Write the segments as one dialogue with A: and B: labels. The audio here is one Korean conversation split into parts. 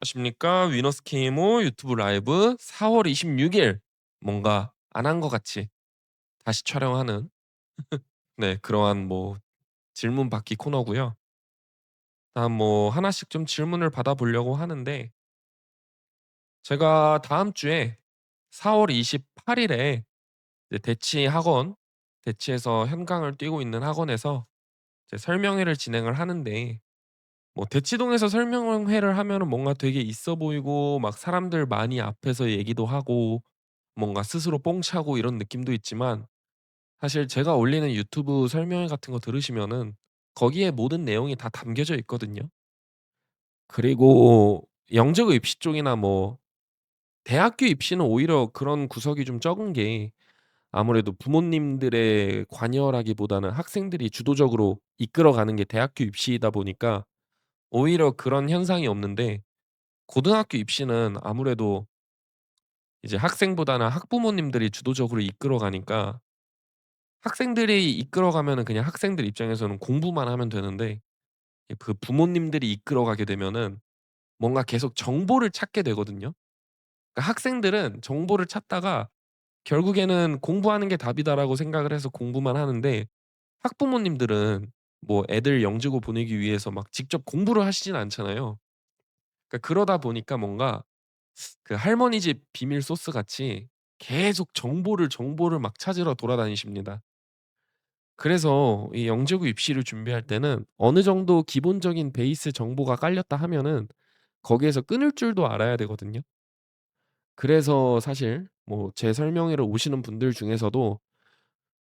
A: 안녕하십니까. 위너스 KMO 유튜브 라이브 4월 26일 뭔가 안 한 것 같이 다시 촬영하는 네 그러한 뭐 질문 받기 코너고요. 다음 뭐 하나씩 좀 질문을 받아보려고 하는데 제가 다음 주에 4월 28일에 대치 학원 대치에서 현강을 뛰고 있는 학원에서 이제 설명회를 진행을 하는데 뭐 대치동에서 설명회를 하면은 뭔가 되게 있어 보이고 막 사람들 많이 앞에서 얘기도 하고 뭔가 스스로 뽕 차고 이런 느낌도 있지만 사실 제가 올리는 유튜브 설명회 같은 거 들으시면은 거기에 모든 내용이 다 담겨져 있거든요. 그리고 영재고 입시 쪽이나 뭐 대학교 입시는 오히려 그런 구석이 좀 적은 게 아무래도 부모님들의 관여라기보다는 학생들이 주도적으로 이끌어가는 게 대학교 입시이다 보니까 오히려 그런 현상이 없는데 고등학교 입시는 아무래도 이제 학생보다는 학부모님들이 주도적으로 이끌어 가니까 학생들이 이끌어 가면은 그냥 학생들 입장에서는 공부만 하면 되는데 그 부모님들이 이끌어 가게 되면은 뭔가 계속 정보를 찾게 되거든요. 그러니까 학생들은 정보를 찾다가 결국에는 '공부하는 게 답이다.'라고 생각을 해서 공부만 하는데 학부모님들은 뭐 애들 영재고 보내기 위해서 막 직접 공부를 하시진 않잖아요. 그러니까 그러다 보니까 뭔가 그 할머니 집 비밀 소스 같이 계속 정보를 막 찾으러 돌아다니십니다. 그래서 이 영재고 입시를 준비할 때는 어느 정도 기본적인 베이스 정보가 깔렸다 하면은 거기에서 끊을 줄도 알아야 되거든요. 그래서 사실 뭐 제 설명회를 오시는 분들 중에서도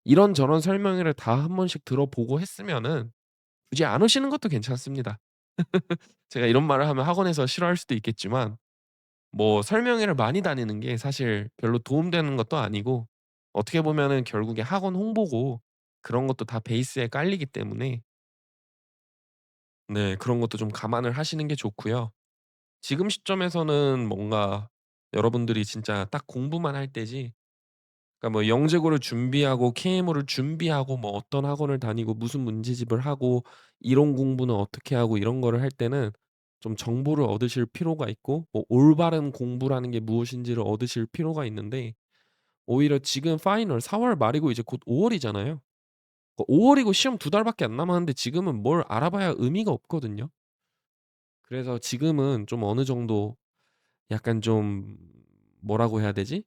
A: 이런저런 설명회를 다 한 번씩 들어보고 했으면은 굳이 안 오시는 것도 괜찮습니다. 제가 이런 말을 하면 학원에서 싫어할 수도 있겠지만 뭐 설명회를 많이 다니는 게 사실 별로 도움되는 것도 아니고 어떻게 보면은 결국에 학원 홍보고 그런 것도 다 베이스에 깔리기 때문에 네 그런 것도 좀 감안을 하시는 게 좋고요. 지금 시점에서는 뭔가 여러분들이 진짜 딱 공부만 할 때지 그러니까 뭐 영재고를 준비하고 KMO를 준비하고 뭐 어떤 학원을 다니고 무슨 문제집을 하고 이론 공부는 어떻게 하고 이런 거를 할 때는 좀 정보를 얻으실 필요가 있고 뭐 올바른 공부라는 게 무엇인지를 얻으실 필요가 있는데 오히려 지금 파이널 4월 말이고 이제 곧 5 월이잖아요. 5 월이고 시험 2달밖에 안 남았는데 지금은 뭘 알아봐야 의미가 없거든요. 그래서 지금은 좀 어느 정도 약간 좀 뭐라고 해야 되지?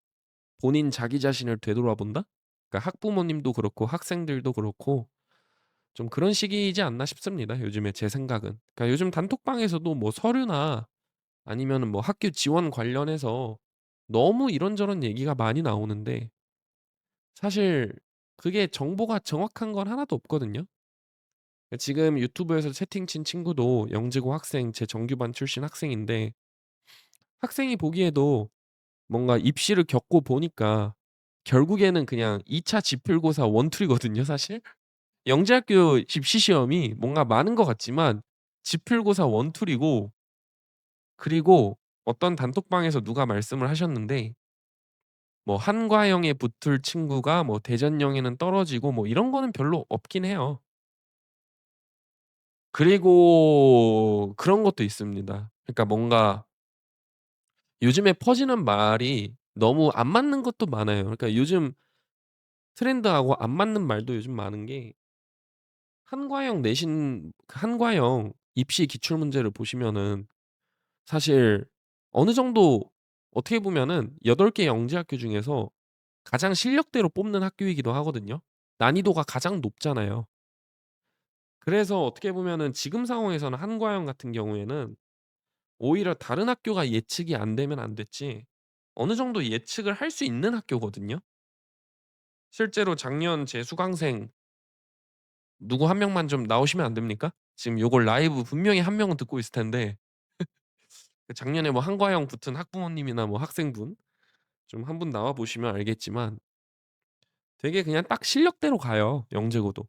A: 본인 자기 자신을 되돌아본다? 그러니까 학부모님도 그렇고 학생들도 그렇고 좀 그런 시기이지 않나 싶습니다 요즘에 제 생각은. 그러니까 요즘 단톡방에서도 뭐 서류나 아니면은 뭐 학교 지원 관련해서 너무 이런저런 얘기가 많이 나오는데 사실 그게 정보가 정확한 건 하나도 없거든요. 지금 유튜브에서 채팅 친 친구도 영재고 학생 제 정규반 출신 학생인데 학생이 보기에도 뭔가 입시를 겪고 보니까 결국에는 그냥 2차 지필고사 원툴이거든요 사실. 영재학교 입시 시험이 뭔가 많은 것 같지만 지필고사 원툴이고 그리고 어떤 단톡방에서 누가 말씀을 하셨는데 뭐 한과형에 붙을 친구가 뭐 대전형에는 떨어지고 뭐 이런 거는 별로 없긴 해요. 그리고 그런 것도 있습니다. 그러니까 뭔가 요즘에 퍼지는 말이 너무 안 맞는 것도 많아요. 그러니까 요즘 트렌드하고 안 맞는 말도 요즘 많은 게 한과형 내신 그 한과형 입시 기출 문제를 보시면은 사실 어느 정도 어떻게 보면은 8개 영재학교 중에서 가장 실력대로 뽑는 학교이기도 하거든요. 난이도가 가장 높잖아요. 그래서 어떻게 보면은 지금 상황에서는 한과형 같은 경우에는 오히려 다른 학교가 예측이 안 되면 안 됐지 어느 정도 예측을 할 수 있는 학교거든요. 실제로 작년 제 수강생 누구 한 명만 좀 나오시면 안 됩니까? 지금 요걸 라이브 분명히 한 명은 듣고 있을 텐데 그 작년에 뭐 한과형 붙은 학부모님이나 뭐 학생분 좀 한 분 나와 보시면 알겠지만 되게 그냥 딱 실력대로 가요, 영재고도.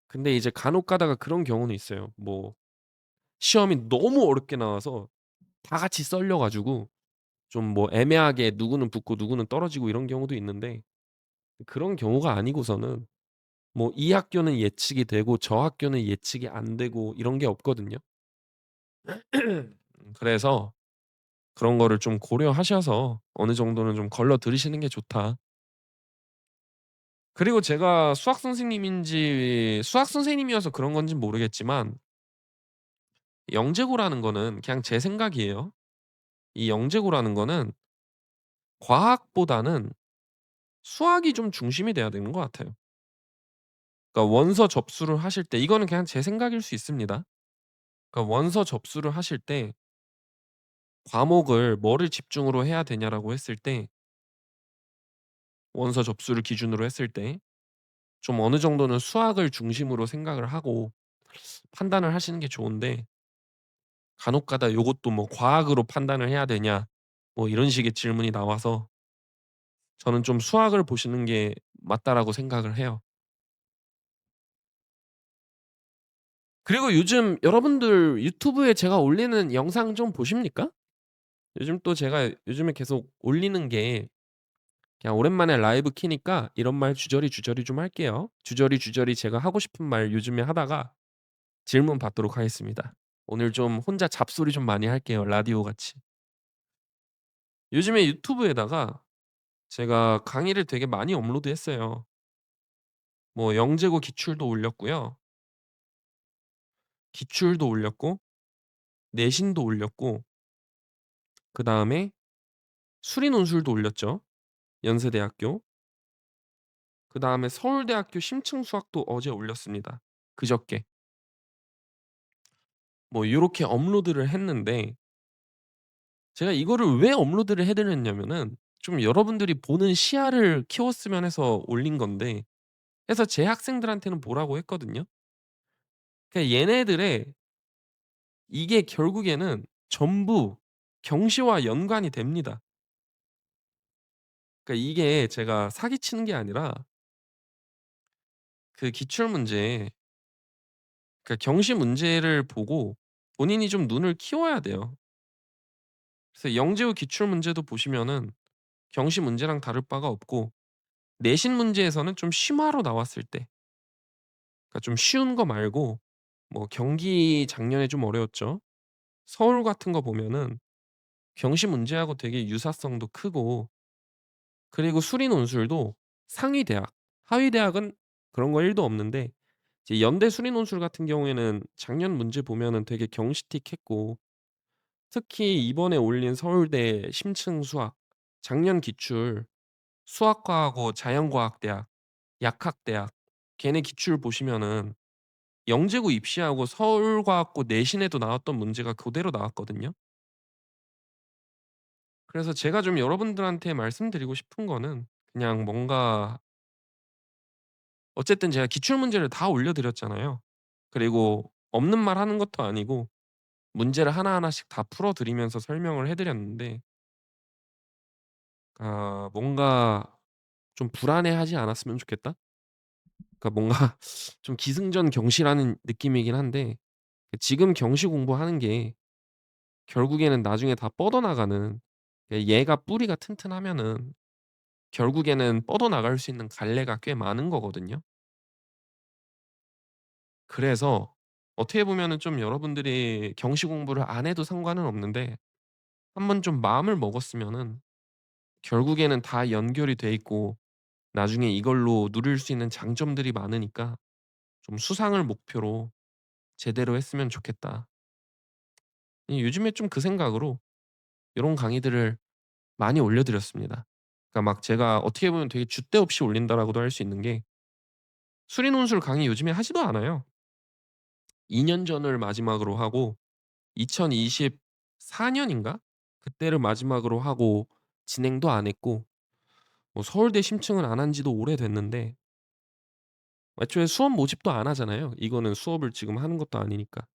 A: 근데 이제 간혹 가다가 그런 경우는 있어요. 뭐 시험이 너무 어렵게 나와서 다 같이 썰려 가지고 좀 뭐 애매하게 누구는 붙고 누구는 떨어지고 이런 경우도 있는데 그런 경우가 아니고서는 뭐 이 학교는 예측이 되고 저 학교는 예측이 안 되고 이런 게 없거든요. 그래서 그런 거를 좀 고려하셔서 어느 정도는 좀 걸러 들이시는 게 좋다. 그리고 제가 수학 선생님이어서 그런 건진 모르겠지만 영재고라는 거는 그냥 제 생각이에요. 이 영재고라는 거는 과학보다는 수학이 좀 중심이 돼야 되는 것 같아요. 그러니까 원서 접수를 하실 때 이거는 그냥 제 생각일 수 있습니다. 그러니까 원서 접수를 하실 때 과목을 뭐를 집중으로 해야 되냐라고 했을 때 원서 접수를 기준으로 했을 때 좀 어느 정도는 수학을 중심으로 생각을 하고 판단을 하시는 게 좋은데 간혹 가다 요것도 뭐 "과학으로 판단을 해야 되냐?" 뭐 이런 식의 질문이 나와서 저는 좀 '수학을 보시는 게 맞다.'라고 생각을 해요. 그리고 요즘 여러분들 유튜브에 제가 올리는 영상 좀 보십니까? 요즘 또 제가 요즘에 계속 올리는 게 그냥 오랜만에 라이브 키니까 이런 말 주저리, 주저리 좀 할게요. 주저리, 주저리 제가 하고 싶은 말 요즘에 하다가 질문 받도록 하겠습니다. 오늘 좀 혼자 잡소리 좀 많이 할게요, 라디오 같이. 요즘에 유튜브에다가 제가 강의를 되게 많이 업로드했어요. 뭐 영재고 기출도 올렸고요. 기출도 올렸고 내신도 올렸고 그다음에 수리 논술도 올렸죠, 연세대학교. 그다음에 서울대학교 심층 수학도 어제 올렸습니다, 그저께. 뭐 요렇게 업로드를 했는데 제가 이거를 왜 업로드를 해 드렸냐면은 좀 여러분들이 보는 시야를 키웠으면 해서 올린 건데 해서 제 학생들한테는 보라고 했거든요. 그러니까 얘네들의 이게 결국에는 전부 경시와 연관이 됩니다. 그러니까 이게 제가 사기치는 게 아니라 그 기출 문제 그러니까 경시 문제를 보고 본인이 좀 눈을 키워야 돼요. 그래서 영재우 기출 문제도 보시면은 경시 문제랑 다를 바가 없고 내신 문제에서는 좀 심화로 나왔을 때 그러니까 좀 쉬운 거 말고 뭐 경기 작년에 좀 어려웠죠. 서울 같은 거 보면은 경시 문제하고 되게 유사성도 크고 그리고 수리 논술도 상위 대학, 하위 대학은 그런 거 1도 없는데 이제 연대 수리 논술 같은 경우에는 작년 문제 보면은 되게 경시틱했고 특히 이번에 올린 서울대 심층 수학 작년 기출 수학과하고 자연과학대학, 약학대학 걔네 기출 보시면은 영재고 입시하고 서울과학고 내신에도 나왔던 문제가 그대로 나왔거든요. 그래서 제가 좀 여러분들한테 말씀드리고 싶은 거는 그냥 뭔가 어쨌든 제가 기출 문제를 다 올려 드렸잖아요. 그리고 없는 말 하는 것도 아니고 문제를 하나하나씩 다 풀어 드리면서 설명을 해 드렸는데 뭔가 좀 불안해하지 않았으면 좋겠다? 그러니까 뭔가 좀 기승전경시라는 느낌이긴 한데 지금 경시 공부하는 게 결국에는 나중에 다 뻗어나가는 얘가 뿌리가 튼튼하면은 결국에는 뻗어나갈 수 있는 갈래가 꽤 많은 거거든요. 그래서 어떻게 보면은 좀 여러분들이 경시 공부를 안 해도 상관은 없는데 한번 좀 마음을 먹었으면은 결국에는 다 연결이 돼 있고 나중에 이걸로 누릴 수 있는 장점들이 많으니까 좀 '수상을 목표로 제대로 했으면 좋겠다.' 요즘에 좀 그 생각으로 요런 강의들을 많이 올려 드렸습니다. 그러니까 막 제가 어떻게 보면 되게 줏대 없이 올린다라고도 할 수 있는 게 수리 논술 강의 요즘에 하지도 않아요. 2년 전을 마지막으로 하고 2024 년인가? 그때를 마지막으로 하고 진행도 안 했고 뭐 서울대 심층은 안 한 지도 오래됐는데 애초에 수업 모집도 안 하잖아요. 이거는 수업을 지금 하는 것도 아니니까.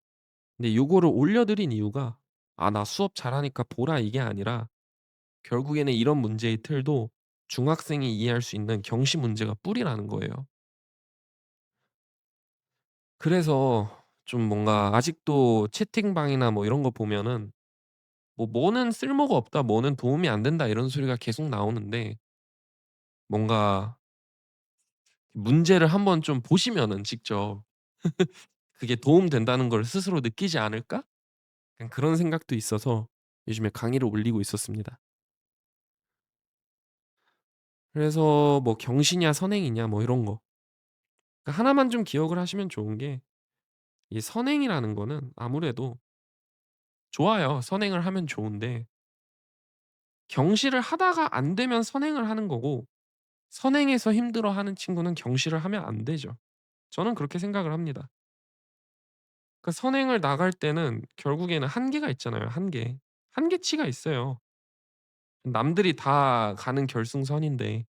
A: 근데 요거를 올려 드린 이유가 '아 나 수업 잘하니까 보라.' 이게 아니라 결국에는 이런 문제의 틀도 중학생이 이해할 수 있는 경시 문제가 뿌리라는 거예요. 그래서 좀 뭔가 아직도 채팅방이나 뭐 이런 거 보면은 뭐 "뭐는 쓸모가 없다. 뭐는 도움이 안 된다." 이런 소리가 계속 나오는데 뭔가 문제를 한번 좀 보시면은 직접 그게 도움된다는 걸 스스로 느끼지 않을까? 약간 그런 생각도 있어서 요즘에 강의를 올리고 있었습니다. 그래서 뭐 경시냐 선행이냐 뭐 이런 거. 그러니까 하나만 좀 기억을 하시면 좋은 게 이 선행이라는 거는 아무래도 좋아요. 선행을 하면 좋은데 경시를 하다가 안 되면 선행을 하는 거고 선행해서 힘들어하는 친구는 경시를 하면 안 되죠. 저는 그렇게 생각을 합니다. 그러니까 선행을 나갈 때는 결국에는 한계가 있잖아요, 한계. 한계치가 있어요. 남들이 다 가는 결승선인데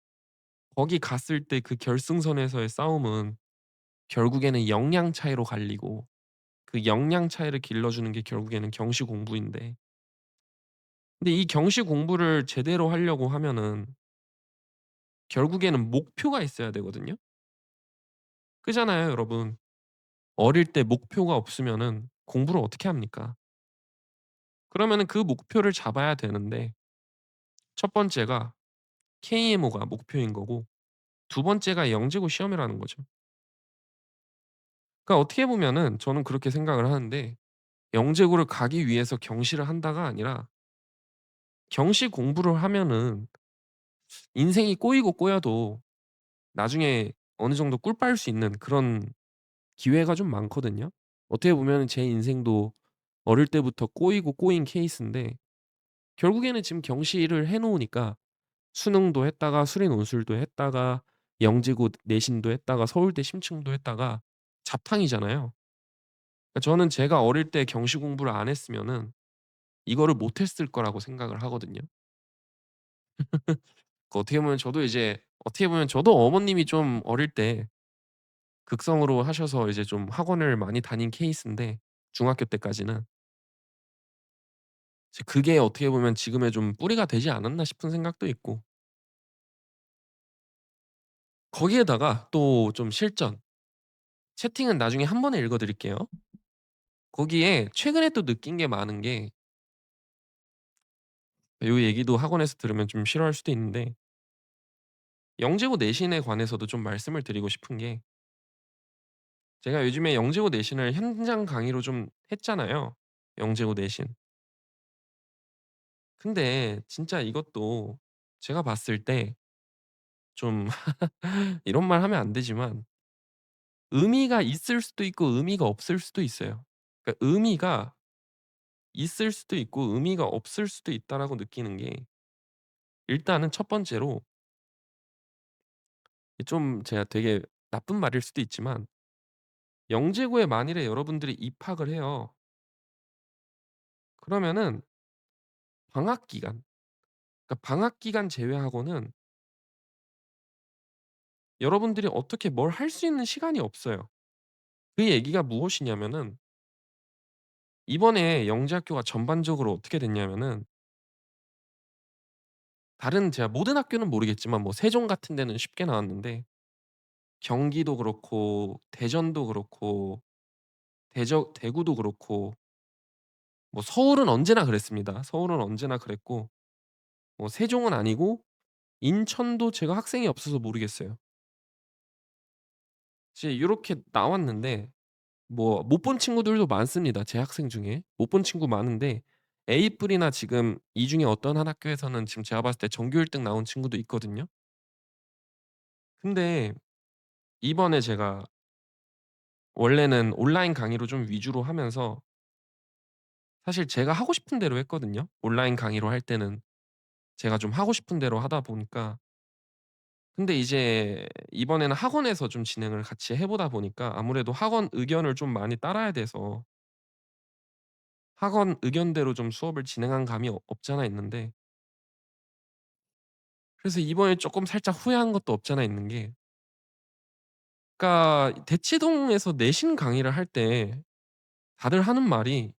A: 거기 갔을 때 그 결승선에서의 싸움은 결국에는 역량 차이로 갈리고 그 역량 차이를 길러주는 게 결국에는 경시 공부인데 근데 이 경시 공부를 제대로 하려고 하면은 결국에는 목표가 있어야 되거든요. 그잖아요, 여러분. 어릴 때 목표가 없으면은 공부를 어떻게 합니까? 그러면은 그 목표를 잡아야 되는데 첫 번째가 KMO가 목표인 거고 두 번째가 영재고 시험이라는 거죠. 그러니까 어떻게 보면은 저는 그렇게 생각을 하는데 영재고를 가기 위해서 경시를 한다가 아니라 경시 공부를 하면은 인생이 꼬이고 꼬여도 나중에 어느 정도 꿀 빨 수 있는 그런 기회가 좀 많거든요. 어떻게 보면은 제 인생도 어릴 때부터 꼬이고 꼬인 케이스인데 결국에는 지금 경시를 해 놓으니까 수능도 했다가 수리 논술도 했다가 영재고 내신도 했다가 서울대 심층도 했다가 잡탕이잖아요. 그러니까 저는 제가 어릴 때 경시 공부를 안 했으면은 이거를 못 했을 거라고 생각을 하거든요. 그 어떻게 보면 저도 이제 어떻게 보면 저도 어머님이 좀 어릴 때 극성으로 하셔서 이제 좀 학원을 많이 다닌 케이스인데 중학교 때까지는. 이제 그게 어떻게 보면 지금의 좀 뿌리가 되지 않았나 싶은 생각도 있고 거기에다가 또 좀 실전 채팅은 나중에 한 번에 읽어 드릴게요. 거기에 최근에 또 느낀 게 많은 게 요 얘기도 학원에서 들으면 좀 싫어할 수도 있는데 영재고 내신에 관해서도 좀 말씀을 드리고 싶은 게 제가 요즘에 영재고 내신을 현장 강의로 좀 했잖아요, 영재고 내신. 근데 진짜 이것도 제가 봤을 때 좀 이런 말 하면 안 되지만 의미가 있을 수도 있고 의미가 없을 수도 있어요. 그러니까 의미가 있을 수도 있고 의미가 없을 수도 있다라고 느끼는 게 일단은 첫 번째로 좀 제가 되게 나쁜 말일 수도 있지만 영재고에 만일에 여러분들이 입학을 해요. 그러면은 방학 기간 그러니까 방학 기간 제외하고는 여러분들이 어떻게 뭘 할 수 있는 시간이 없어요. 그 얘기가 무엇이냐면은 이번에 영재학교가 전반적으로 어떻게 됐냐면은 다른 제가 모든 학교는 모르겠지만 뭐 세종 같은 데는 쉽게 나왔는데 경기도 그렇고 대전도 그렇고 대구도 그렇고 뭐 서울은 언제나 그랬습니다. 서울은 언제나 그랬고 뭐 세종은 아니고 인천도 제가 학생이 없어서 모르겠어요. 이제 요렇게 나왔는데 뭐 못 본 친구들도 많습니다, 제 학생 중에. 못 본 친구 많은데 A뿔이나 지금 이 중에 어떤 한 학교에서는 지금 제가 봤을 때 전교 1등 나온 친구도 있거든요. 근데 이번에 제가 원래는 온라인 강의로 좀 위주로 하면서 사실 제가 하고 싶은 대로 했거든요. 온라인 강의로 할 때는 제가 좀 하고 싶은 대로 하다 보니까 근데 이제 이번에는 학원에서 좀 진행을 같이 해 보다 보니까 아무래도 학원 의견을 좀 많이 따라야 돼서 학원 의견대로 좀 수업을 진행한 감이 없지 않아 있는데 그래서 이번에 쪼끔 살짝 후회한 것도 없지 않아 있는 게 그러니까 대치동에서 내신 강의를 할 때 다들 하는 말이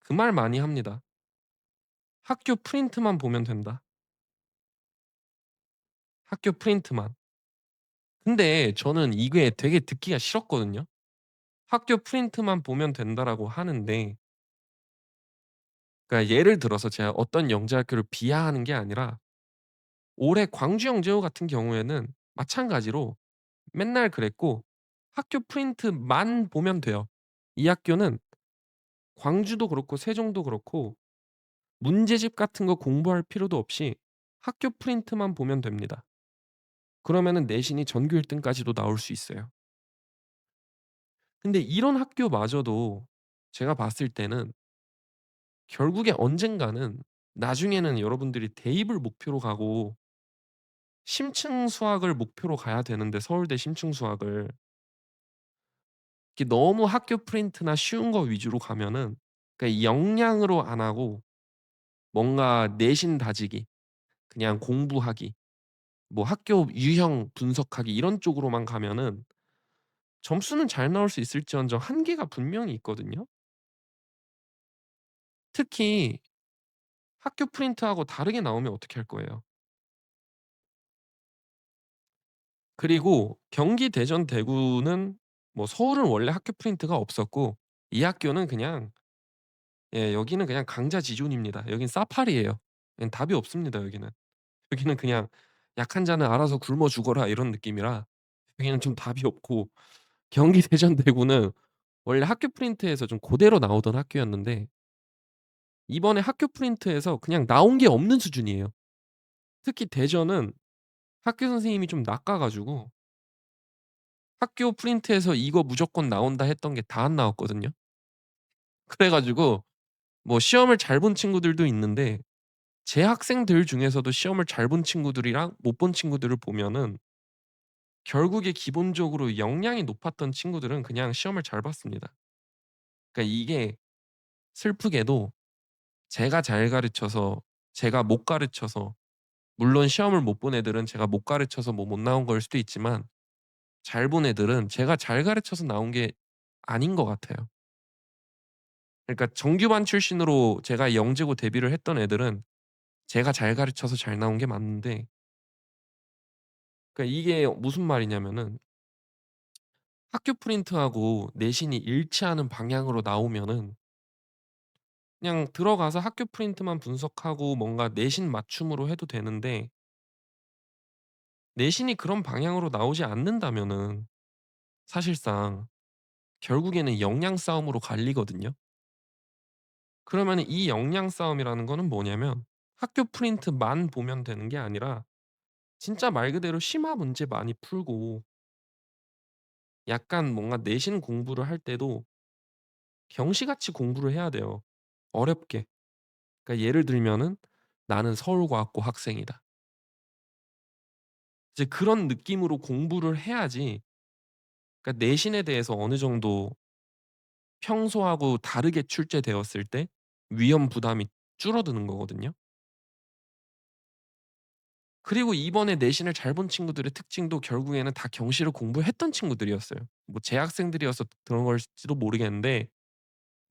A: 그 말 많이 합니다. "학교 프린트만 보면 된다." 학교 프린트만. 근데 저는 이게 되게 듣기가 싫었거든요. "학교 프린트만 보면 된다."라고 하는데 그러니까 예를 들어서 제가 어떤 영재학교를 비하하는 게 아니라 올해 광주영재고 같은 경우에는 마찬가지로 맨날 그랬고 학교 프린트만 보면 돼요. 이 학교는 광주도 그렇고 세종도 그렇고 문제집 같은 거 공부할 필요도 없이 학교 프린트만 보면 됩니다. 그러면은 내신이 전교 1 등까지도 나올 수 있어요. 근데 이런 학교마저도 제가 봤을 때는 결국에 언젠가는 나중에는 여러분들이 대입을 목표로 가고 심층 수학을 목표로 가야 되는데 서울대 심층 수학을 이게 너무 학교 프린트나 쉬운 거 위주로 가면은 그러니까 역량으로 안 하고 뭔가 내신 다지기, 그냥 공부하기, 뭐 학교 유형 분석하기 이런 쪽으로만 가면은 점수는 잘 나올 수 있을지언정 한계가 분명히 있거든요. 특히 학교 프린트하고 다르게 나오면 어떻게 할 거예요? 그리고 경기, 대전, 대구는 뭐 서울은 원래 학교 프린트가 없었고 이 학교는 그냥 여기는 그냥 강자지존입니다. 여긴 사파리예요. 여긴 답이 없습니다 여기는. 여기는 그냥 "약한 자는 알아서 굶어 죽어라." 이런 느낌이라 여기는 좀 답이 없고 경기, 대전, 대구는 원래 학교 프린트에서 좀 고대로 나오던 학교였는데 이번에 학교 프린트에서 그냥 나온 게 없는 수준이에요. 특히 대전은 학교 선생님이 좀 낚아 가지고 학교 프린트에서 "이거 무조건 나온다." 했던 게 다 안 나왔거든요. 그래 가지고 뭐 시험을 잘 본 친구들도 있는데 제 학생들 중에서도 시험을 잘 본 친구들이랑 못 본 친구들을 보면은 결국에 기본적으로 역량이 높았던 친구들은 그냥 시험을 잘 봤습니다. 그러니까 이게 슬프게도 제가 잘 가르쳐서 제가 못 가르쳐서 물론 시험을 못 본 애들은 제가 못 가르쳐서 뭐 못 나온 걸 수도 있지만 잘 본 애들은 제가 잘 가르쳐서 나온 게 아닌 것 같아요. 그러니까 정규반 출신으로 제가 영재고 데뷔를 했던 애들은 제가 잘 가르쳐서 잘 나온 게 맞는데 그러니까 이게 무슨 말이냐면은 학교 프린트하고 내신이 일치하는 방향으로 나오면은 그냥 들어가서 학교 프린트만 분석하고 뭔가 내신 맞춤으로 해도 되는데 내신이 그런 방향으로 나오지 않는다면은 사실상 결국에는 역량 싸움으로 갈리거든요. 그러면은 이 역량 싸움이라는 거는 뭐냐면 학교 프린트만 보면 되는 게 아니라 진짜 말 그대로 심화 문제 많이 풀고 약간 뭔가 내신 공부를 할 때도 경시같이 공부를 해야 돼요, 어렵게. 그러니까 예를 들면은 '나는 서울과학고 학생이다.' 이제 그런 느낌으로 공부를 해야지 그러니까 내신에 대해서 어느 정도 평소하고 다르게 출제되었을 때 위험 부담이 줄어드는 거거든요. 그리고 이번에 내신을 잘 본 친구들의 특징도 결국에는 다 경시를 공부했던 친구들이었어요. 뭐 재학생들이어서 그런 걸지도 모르겠는데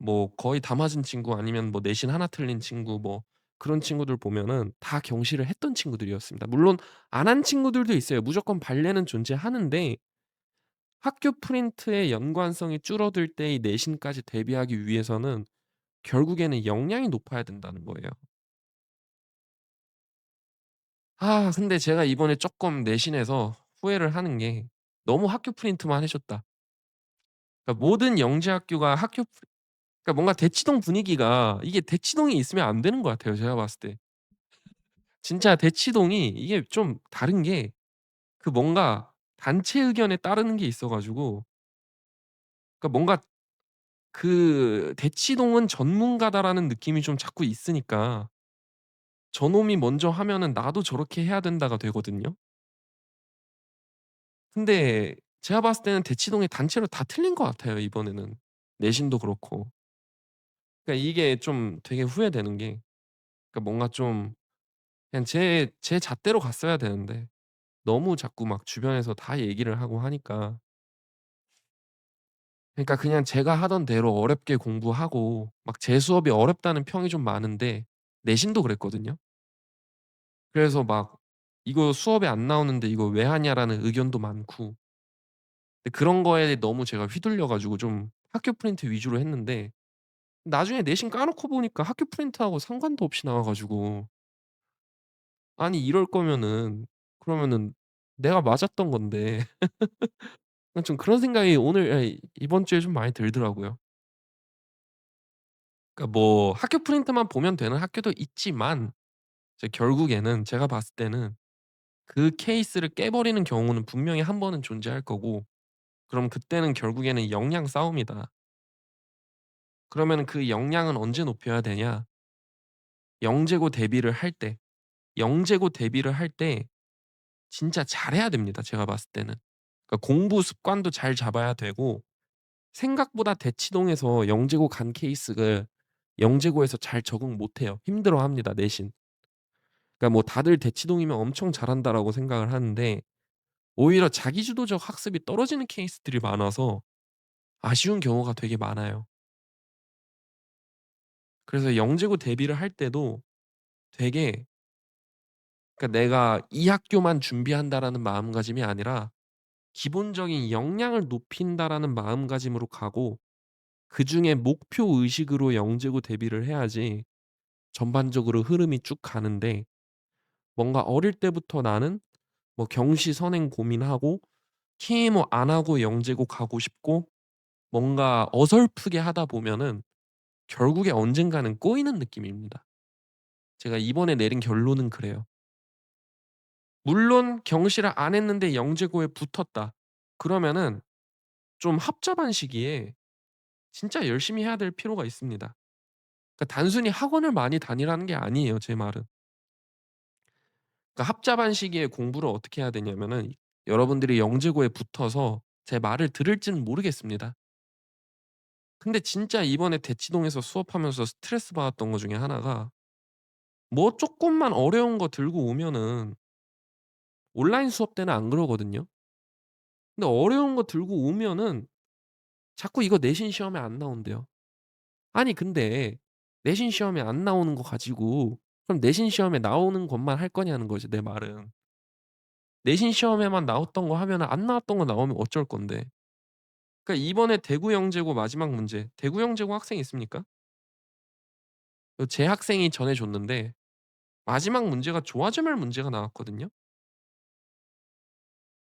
A: 뭐 거의 다 맞은 친구 아니면 뭐 내신 하나 틀린 친구 뭐 그런 친구들 보면은 다 경시를 했던 친구들이었습니다. 물론 안 한 친구들도 있어요. 무조건 발레는 존재하는데 학교 프린트의 연관성이 줄어들 때의 내신까지 대비하기 위해서는 결국에는 역량이 높아야 된다는 거예요. 근데 제가 이번에 쪼끔 내신에서 후회를 하는 게 '너무 학교 프린트만 해 줬다.' 그러니까 모든 영재 학교가 학교 그러니까 뭔가 대치동 분위기가 이게 대치동에 있으면 안 되는 것 같아요 제가 봤을 때. 진짜 대치동이 이게 좀 다른 게 그 뭔가 단체 의견에 따르는 게 있어 가지고 그러니까 뭔가 그 '대치동은 전문가다.'라는 느낌이 좀 자꾸 있으니까 저놈이 먼저 하면은 '나도 저렇게 해야 된다.'가 되거든요. 근데 제가 봤을 때는 대치동이 단체로 다 틀린 것 같아요 이번에는. 내신도 그렇고. 그러니까 이게 좀 되게 후회되는 게 그러니까 뭔가 좀 그냥 제 잣대로 갔어야 되는데 너무 자꾸 막 주변에서 다 얘기를 하고 하니까 그러니까 그냥 제가 하던 대로 어렵게 공부하고 막 제 수업이 어렵다는 평이 좀 많은데 내신도 그랬거든요. 그래서 막 "이거 수업에 안 나오는데 이거 왜 하냐."라는 의견도 많고 근데 그런 거에 너무 제가 휘둘려 가지고 좀 학교 프린트 위주로 했는데 나중에 내신 까 놓고 보니까 학교 프린트하고 상관도 없이 나와 가지고 '아니 이럴 거면은 그러면은 내가 맞았던 건데.' 좀 그런 생각이 오늘 이번 주에 좀 많이 들더라고요. 그러니까 뭐 학교 프린트만 보면 되는 학교도 있지만 이제 결국에는 제가 봤을 때는 그 케이스를 깨버리는 경우는 분명히 한 번은 존재할 거고, 그럼 그때는 결국에는 역량 싸움이다. 그러면은 그 역량은 언제 높여야 되냐? 영재고 대비를 할 때. 영재고 대비를 할 때 진짜 잘해야 됩니다, 제가 봤을 때는. 그러니까 공부 습관도 잘 잡아야 되고, 생각보다 대치동에서 영재고 간 케이스를 영재고에서 잘 적응 못 해요. 힘들어합니다, 내신. 그러니까 뭐 다들 대치동이면 엄청 잘한다라고 생각을 하는데 오히려 자기주도적 학습이 떨어지는 케이스들이 많아서 아쉬운 경우가 되게 많아요. 그래서 영재고 대비를 할 때도 되게, 그러니까 '내가 이 학교만 준비한다.'라는 마음가짐이 아니라 '기본적인 역량을 높인다.'라는 마음가짐으로 가고, 그중에 목표 의식으로 영재고 대비를 해야지 전반적으로 흐름이 쭉 가는데, 뭔가 어릴 때부터 나는 뭐 경시 선행 고민하고 KMO 안 하고 영재고 가고 싶고 뭔가 어설프게 하다 보면은 결국에 언젠가는 꼬이는 느낌입니다. 제가 이번에 내린 결론은 그래요. 물론 경시를 안 했는데 영재고에 붙었다. 그러면은 좀 합잡한 시기에 진짜 열심히 해야 될 필요가 있습니다. 그러니까 단순히 학원을 많이 다니라는 게 아니에요, 제 말은. 그러니까 합잡한 시기에 공부를 어떻게 해야 되냐면은, 여러분들이 영재고에 붙어서 제 말을 들을지는 모르겠습니다. 근데 진짜 이번에 대치동에서 수업하면서 스트레스 받았던 것 중에 하나가, 뭐 쪼끔만 어려운 거 들고 오면은 온라인 수업 때는 안 그러거든요. 근데 어려운 거 들고 오면은 자꾸 이거 내신 시험에 안 나온대요. 아니 근데 내신 시험에 안 나오는 거 가지고 그럼 내신 시험에 나오는 것만 할 거냐는 거죠, 내 말은. 내신 시험에만 나왔던 거 하면은 안 나왔던 거 나오면 어쩔 건데. 그러니까 이번에 대구 영재고 마지막 문제, 대구 영재고 학생 있습니까? 제 학생이 전해 줬는데 마지막 문제가 조화제말 문제가 나왔거든요.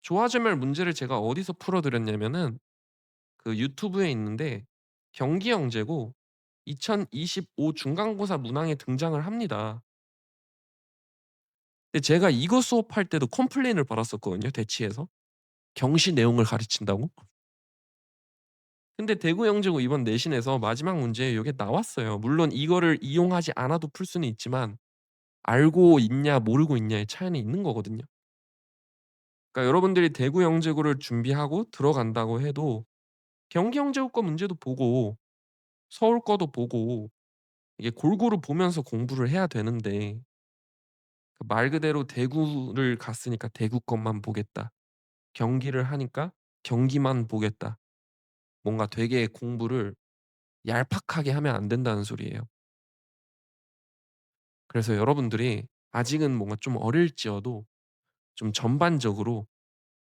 A: 조화제말 문제를 제가 어디서 풀어 드렸냐면은 그 유튜브에 있는데, 경기 영재고 2025 중간고사 문항에 등장을 합니다. 근데 제가 이거 수업할 때도 컴플레인을 받았었거든요, 대치에서. 경시 내용을 가르친다고? 근데 대구 영재고 이번 내신에서 마지막 문제에 요게 나왔어요. 물론 이거를 이용하지 않아도 풀 수는 있지만 알고 있냐 모르고 있냐의 차이는 있는 거거든요. 그러니까 여러분들이 대구 영재고를 준비하고 들어간다고 해도 경기 영재고 거 문제도 보고 서울 거도 보고 이게 골고루 보면서 공부를 해야 되는데, 그 말 그대로 대구를 갔으니까 대구 것만 보겠다. 경기를 하니까 경기만 보겠다. 뭔가 되게 공부를 얄팍하게 하면 안 된다는 소리예요. 그래서 여러분들이 아직은 뭔가 좀 어릴지어도 좀 전반적으로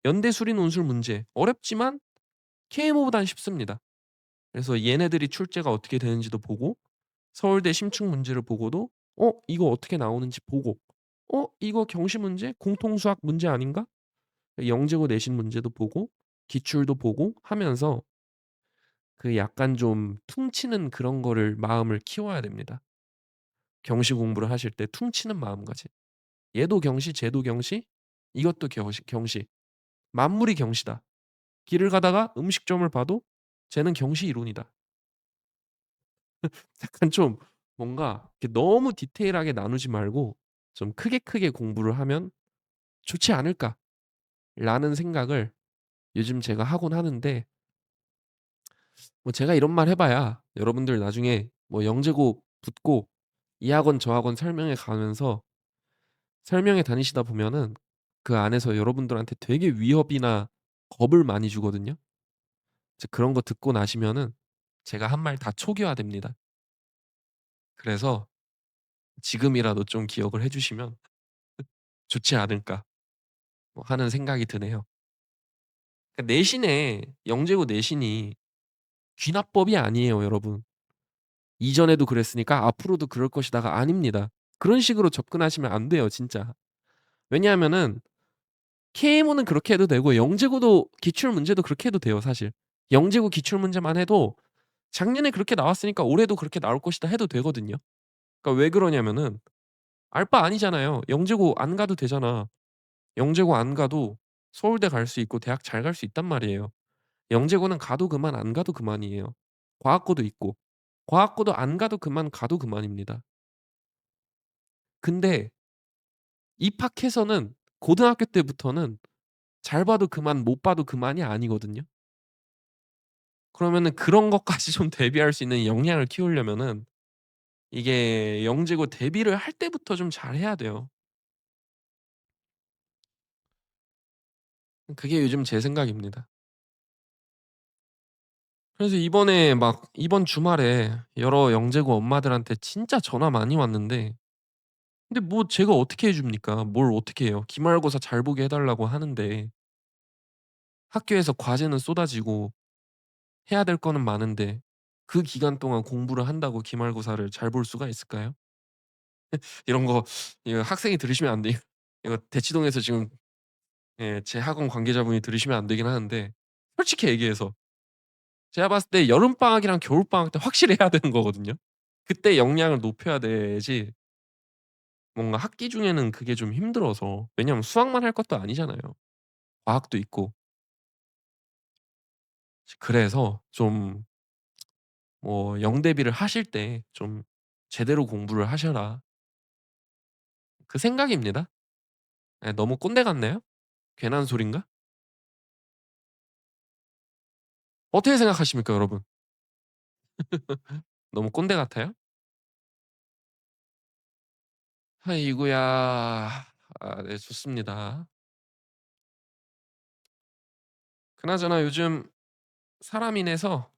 A: 연대 수리 논술 문제 어렵지만 KMO보단 쉽습니다. 그래서 얘네들이 출제가 어떻게 되는지도 보고, 서울대 심층 문제를 보고도 이거 어떻게 나오는지 보고, 이거 경시 문제 공통 수학 문제 아닌가? 영재고 내신 문제도 보고 기출도 보고 하면서 그 약간 좀 퉁치는 그런 거를 마음을 키워야 됩니다. 경시 공부를 하실 때 퉁치는 마음가짐. 얘도 경시 쟤도 경시 이것도 경시. 만물이 경시다. 길을 가다가 음식점을 봐도 쟤는 경시 이론이다. 약간 좀 뭔가 이렇게 너무 디테일하게 나누지 말고 좀 크게 크게 공부를 하면 좋지 않을까라는 생각을 요즘 제가 하곤 하는데, 뭐 제가 이런 말 해 봐야 여러분들 나중에 뭐 영재고 붙고 이 학원 저 학원 설명회 가면서 설명회 다니시다 보면은 그 안에서 여러분들한테 되게 위협이나 겁을 많이 주거든요. 이제 그런 거 듣고 나시면은 제가 한 말 다 초기화됩니다. 그래서 지금이라도 좀 기억을 해 주시면 좋지 않을까 뭐 하는 생각이 드네요. 그러니까 내신에 영재고 내신이 귀납법이 아니에요, 여러분. 이전에도 그랬으니까 앞으로도 그럴 것이다가 아닙니다. 그런 식으로 접근하시면 안 돼요, 진짜. 왜냐하면은 KMO는 그렇게 해도 되고 영재고도 기출 문제도 그렇게 해도 돼요, 사실. 영재고 기출 문제만 해도 작년에 그렇게 나왔으니까 올해도 그렇게 나올 것이다 해도 되거든요. 그러니까 왜 그러냐면은 알 바 아니잖아요. 영재고 안 가도 되잖아. 영재고 안 가도 서울대 갈 수 있고 대학 잘 갈 수 있단 말이에요. 영재고는 가도 그만 안 가도 그만이에요. 과학고도 있고. 과학고도 안 가도 그만 가도 그만입니다. 근데 입학해서는 고등학교 때부터는 잘 봐도 그만 못 봐도 그만이 아니거든요. 그러면은 그런 것까지 좀 대비할 수 있는 역량을 키우려면은 이게 영재고 대비를 할 때부터 좀 잘해야 돼요. 그게 요즘 제 생각입니다. 그래서 이번에 막 이번 주말에 여러 영재고 엄마들한테 진짜 전화 많이 왔는데 근데 뭐 제가 어떻게 해 줍니까? 뭘 어떻게 해요? 기말고사 잘 보게 해 달라고 하는데 학교에서 과제는 쏟아지고 해야 될 거는 많은데 그 기간 동안 공부를 한다고 기말고사를 잘 볼 수가 있을까요? 이런 거 이거 학생이 들으시면 안 돼요. 이거 대치동에서 지금 예 제 학원 관계자분이 들으시면 안 되긴 하는데 솔직히 얘기해서 제가 봤을 때 여름방학이랑 겨울방학 때 확실히 해야 되는 거거든요. 그때 역량을 높여야 되지 뭔가 학기 중에는 그게 좀 힘들어서 왜냐하면 수학만 할 것도 아니잖아요. 과학도 있고. 그래서 좀 뭐 "영대비를 하실 때 좀 제대로 공부를 하셔라." 그 생각입니다. 예 너무 꼰대 같나요? 괜한 소린가? 어떻게 생각하십니까 여러분? 너무 꼰대 같아요? 아이고야. 아 네 좋습니다. 그나저나 요즘 사람인에서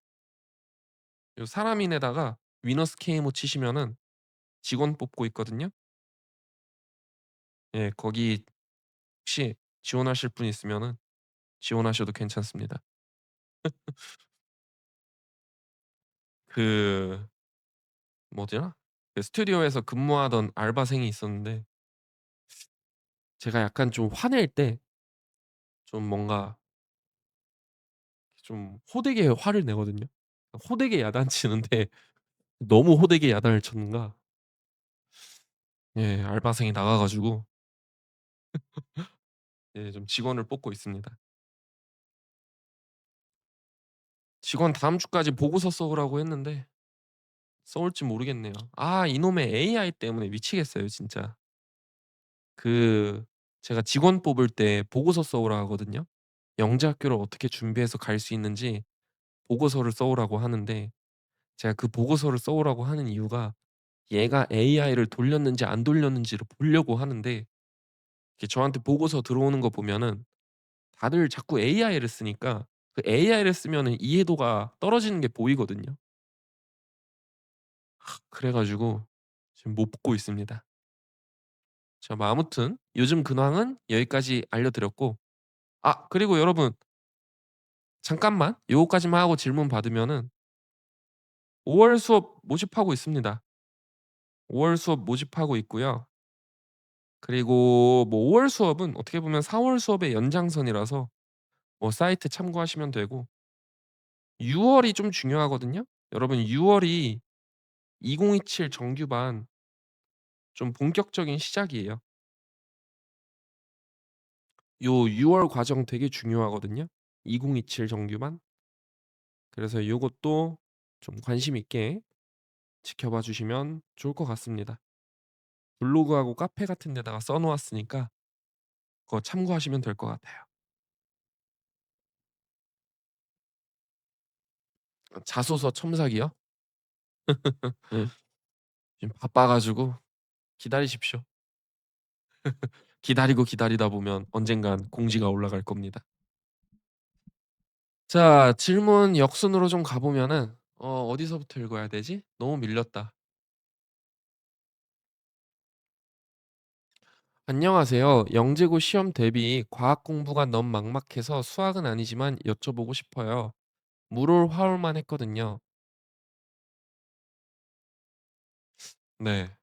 A: 요 사람인에다가 위너스 KMO 치시면은 직원 뽑고 있거든요. 예 거기 혹시 지원하실 분 있으면은 지원하셔도 괜찮습니다. 그 뭐더라? 그 스튜디오에서 근무하던 알바생이 있었는데 제가 약간 좀 화낼 때 좀 뭔가 좀 호되게 화를 내거든요. 호되게 야단치는데 너무 호되게 야단을 쳤는가 예 알바생이 나가 가지고 예 좀 직원을 뽑고 있습니다. 직원 다음 주까지 보고서 써오라고 했는데 써올지 모르겠네요. 아 이놈의 AI 때문에 미치겠어요 진짜. 그 제가 직원 뽑을 때 보고서 써오라 하거든요. 영재 학교를 어떻게 준비해서 갈 수 있는지 보고서를 써오라고 하는데 제가 그 보고서를 써오라고 하는 이유가 얘가 AI를 돌렸는지 안 돌렸는지를 보려고 하는데 이렇게 저한테 보고서 들어오는 거 보면은 다들 자꾸 AI를 쓰니까 그 AI를 쓰면은 이해도가 떨어지는 게 보이거든요. 그래 가지고 지금 못 뽑고 있습니다. 자 뭐 아무튼 요즘 근황은 여기까지 알려드렸고 아 그리고 여러분 잠깐만 요거까지만 하고 질문 받으면은 5월 수업 모집하고 있습니다. 5월 수업 모집하고 있고요. 그리고 뭐 5월 수업은 어떻게 보면 4월 수업의 연장선이라서 뭐 사이트 참고하시면 되고 6 월이 좀 중요하거든요. 여러분 6 월이 2027 정규반 좀 본격적인 시작이에요. 요 6월 과정 되게 중요하거든요. 2027 정규반. 그래서 요것도 좀 관심 있게 지켜봐 주시면 좋을 것 같습니다. 블로그하고 카페 같은 데다가 써 놓았으니까 그거 참고하시면 될 것 같아요. 자소서 첨삭이요? 예. 지금 바빠 가지고 기다리십시오. 기다리고 기다리다 보면 언젠간 공지가 올라갈 겁니다. 자 질문 역순으로 좀 가 보면은 어디서부터 읽어야 되지? 너무 밀렸다. "안녕하세요. 영재고 시험 대비 과학 공부가 너무 막막해서 수학은 아니지만 여쭤보고 싶어요. 물올 화올만 했거든요." 네.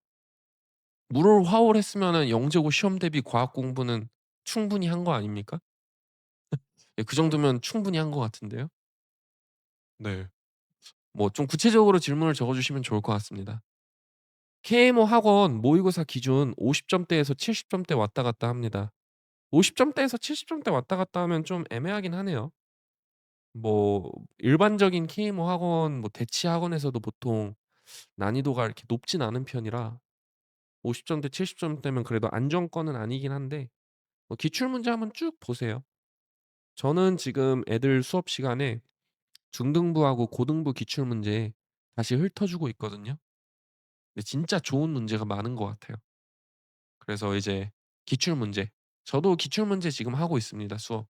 A: 물올 화올했으면은 영재고 시험 대비 과학 공부는 충분히 한 거 아닙니까? 예 그 정도면 충분히 한 것 같은데요. 네. 뭐 좀 구체적으로 질문을 적어 주시면 좋을 것 같습니다. KMO 학원 모의고사 기준 50 점대에서 70 점대 왔다 갔다 합니다. 50 점대에서 70 점대 왔다 갔다 하면 좀 애매하긴 하네요. 뭐 일반적인 KMO 학원 뭐 대치 학원에서도 보통 난이도가 이렇게 높진 않은 편이라 50 점대 70 점대면 그래도 안정권은 아니긴 한데 뭐 기출 문제 한번 쭉 보세요. 저는 지금 애들 수업 시간에 중등부하고 고등부 기출 문제 다시 훑어주고 있거든요. 근데 진짜 좋은 문제가 많은 것 같아요. 그래서 이제 기출 문제 저도 기출 문제 지금 하고 있습니다, 수업.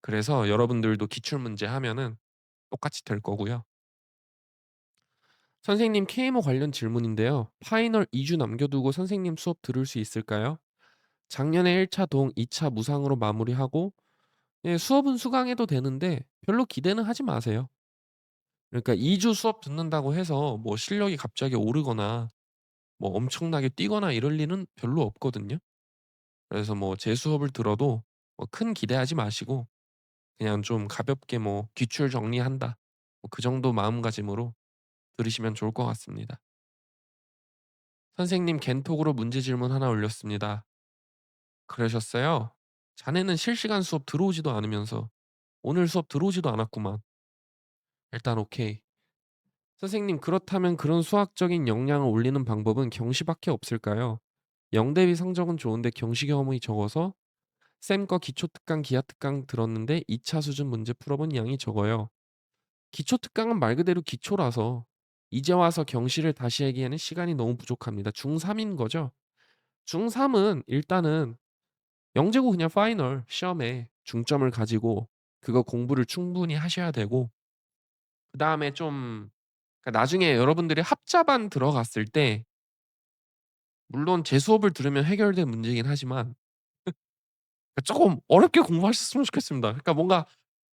A: 그래서 여러분들도 기출 문제 하면은 똑같이 될 거고요. 선생님 KMO 관련 질문인데요. 파이널 2주 남겨두고 선생님 수업 들을 수 있을까요? 작년에 1차 동, 2차 무상으로 마무리하고 예 수업은 수강해도 되는데 별로 기대는 하지 마세요. 그러니까 2주 수업 듣는다고 해서 뭐 실력이 갑자기 오르거나 뭐 엄청나게 뛰거나 이럴 리는 별로 없거든요. 그래서 뭐 제 수업을 들어도 뭐 큰 기대하지 마시고 그냥 좀 가볍게 뭐 '기출 정리한다.' 뭐 그 정도 마음가짐으로 들으시면 좋을 것 같습니다. "선생님 겐톡으로 문제 질문 하나 올렸습니다." "그러셨어요? 자네는 실시간 수업 들어오지도 않으면서 오늘 수업 들어오지도 않았구만." "일단 오케이." "선생님 그렇다면 그런 수학적인 역량을 올리는 방법은 경시밖에 없을까요? 영대비 성적은 좋은데 경시 경험이 적어서 쌤 거 기초 특강, 기하 특강 들었는데 2차 수준 문제 풀어본 양이 적어요. 기초 특강은 말 그대로 기초라서 이제 와서 경시를 다시 하기에는 시간이 너무 부족합니다." 중3인 거죠? 중3은 일단은 영재고 그냥 파이널 시험에 중점을 가지고 그거 공부를 충분히 하셔야 되고 그다음에 좀 그러니까 나중에 여러분들이 합자반 들어갔을 때 물론 제 수업을 들으면 해결될 문제이긴 하지만 쪼금 어렵게 공부하셨으면 좋겠습니다. 그러니까 뭔가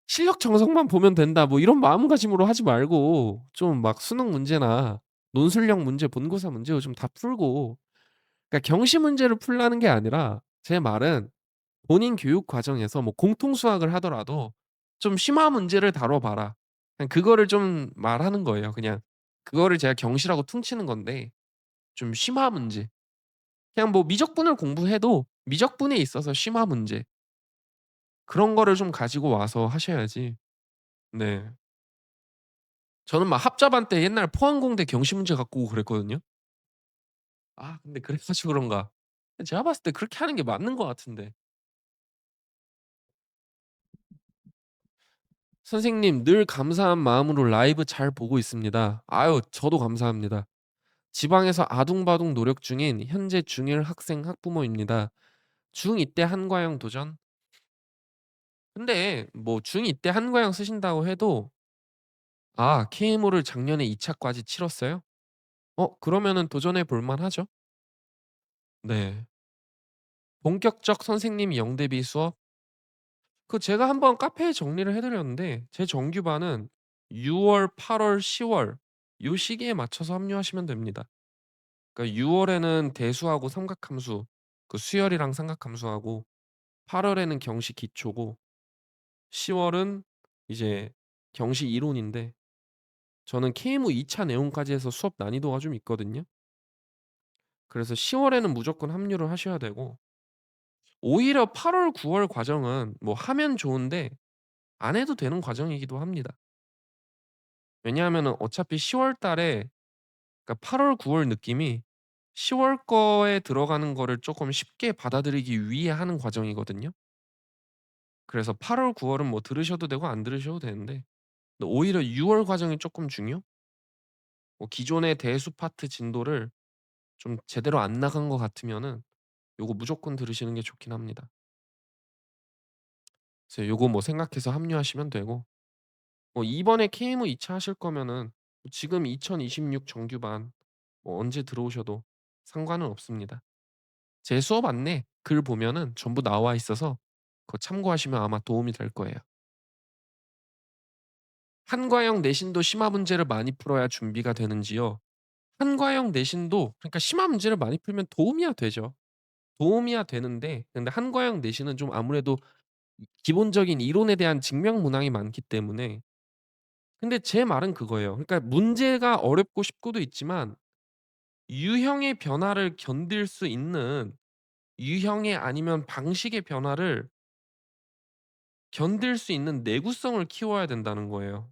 A: '실력 정석만 보면 된다.' 뭐 이런 마음가짐으로 하지 말고 좀 막 수능 문제나 논술력 문제, 본고사 문제 요즘 다 풀고 그러니까 경시 문제를 풀라는 게 아니라 제 말은 본인 교육 과정에서 뭐 공통 수학을 하더라도 좀 심화 문제를 다뤄 봐라. 그냥 그거를 좀 말하는 거예요. 그냥 그거를 제가 경시라고 퉁치는 건데 좀 심화 문제. 그냥 뭐 미적분을 공부해도 미적분에 있어서 심화 문제 그런 거를 좀 가지고 와서 하셔야지. 네. 저는 막 합자반 때 옛날 포항공대 경시 문제 갖고 오고 그랬거든요. 근데 그래 가지고 그런가 제가 봤을 때 그렇게 하는 게 맞는 것 같은데. "선생님 늘 감사한 마음으로 라이브 잘 보고 있습니다." 아유 저도 감사합니다. "지방에서 아둥바둥 노력 중인 현재 중1 학생 학부모입니다. 중2 때 한과형 도전?" 근데 뭐 중2 때 한과형 쓰신다고 해도 KMO를 작년에 2 차까지 치렀어요? 그러면은 도전해 볼 만하죠. 네. 본격적 선생님 영대비 수업? 제가 한번 카페에 정리를 해 드렸는데 제 정규반은 6 월, 8 월, 10월 요 시기에 맞춰서 합류하시면 됩니다. 그러니까 6 월에는 대수하고 삼각함수 수열이랑 삼각함수하고 8 월에는 경시 기초고 10 월은 이제 경시 이론인데 저는 KMO 2차 내용까지 해서 수업 난이도가 좀 있거든요. 그래서 10 월에는 무조건 합류를 하셔야 되고 오히려 8 월, 9월 과정은 뭐 하면 좋은데 안 해도 되는 과정이기도 합니다. 왜냐하면은 어차피 10월 달에 그러니까 8 월, 9월 느낌이 10월 거에 들어가는 거를 쪼끔 쉽게 받아들이기 위해 하는 과정이거든요. 그래서 8 월, 9 월은 뭐 들으셔도 되고 안 들으셔도 되는데 근데 오히려 6월 과정이 쪼끔 중요? 뭐 기존의 대수 파트 진도를 좀 제대로 안 나간 것 같으면은 요거 무조건 들으시는 게 좋긴 합니다. 그래서 요거 뭐 생각해서 합류하시면 되고 뭐 이번에 KMO 2차 하실 거면은 지금 2026 정규반 뭐 언제 들어오셔도 상관은 없습니다. 제 수업 안내 글 보면은 전부 나와 있어서 그거 참고하시면 아마 도움이 될 거예요. 한과형 내신도 심화 문제를 많이 풀어야 준비가 되는지요? 한과형 내신도 그러니까 심화 문제를 많이 풀면 도움이야 되죠. 도움이야 되는데 근데 한과형 내신은 좀 아무래도 기본적인 이론에 대한 증명 문항이 많기 때문에 근데 제 말은 그거예요. 그러니까 문제가 어렵고 쉽고도 있지만 유형의 변화를 견딜 수 있는 유형의 아니면 방식의 변화를 견딜 수 있는 내구성을 키워야 된다는 거예요.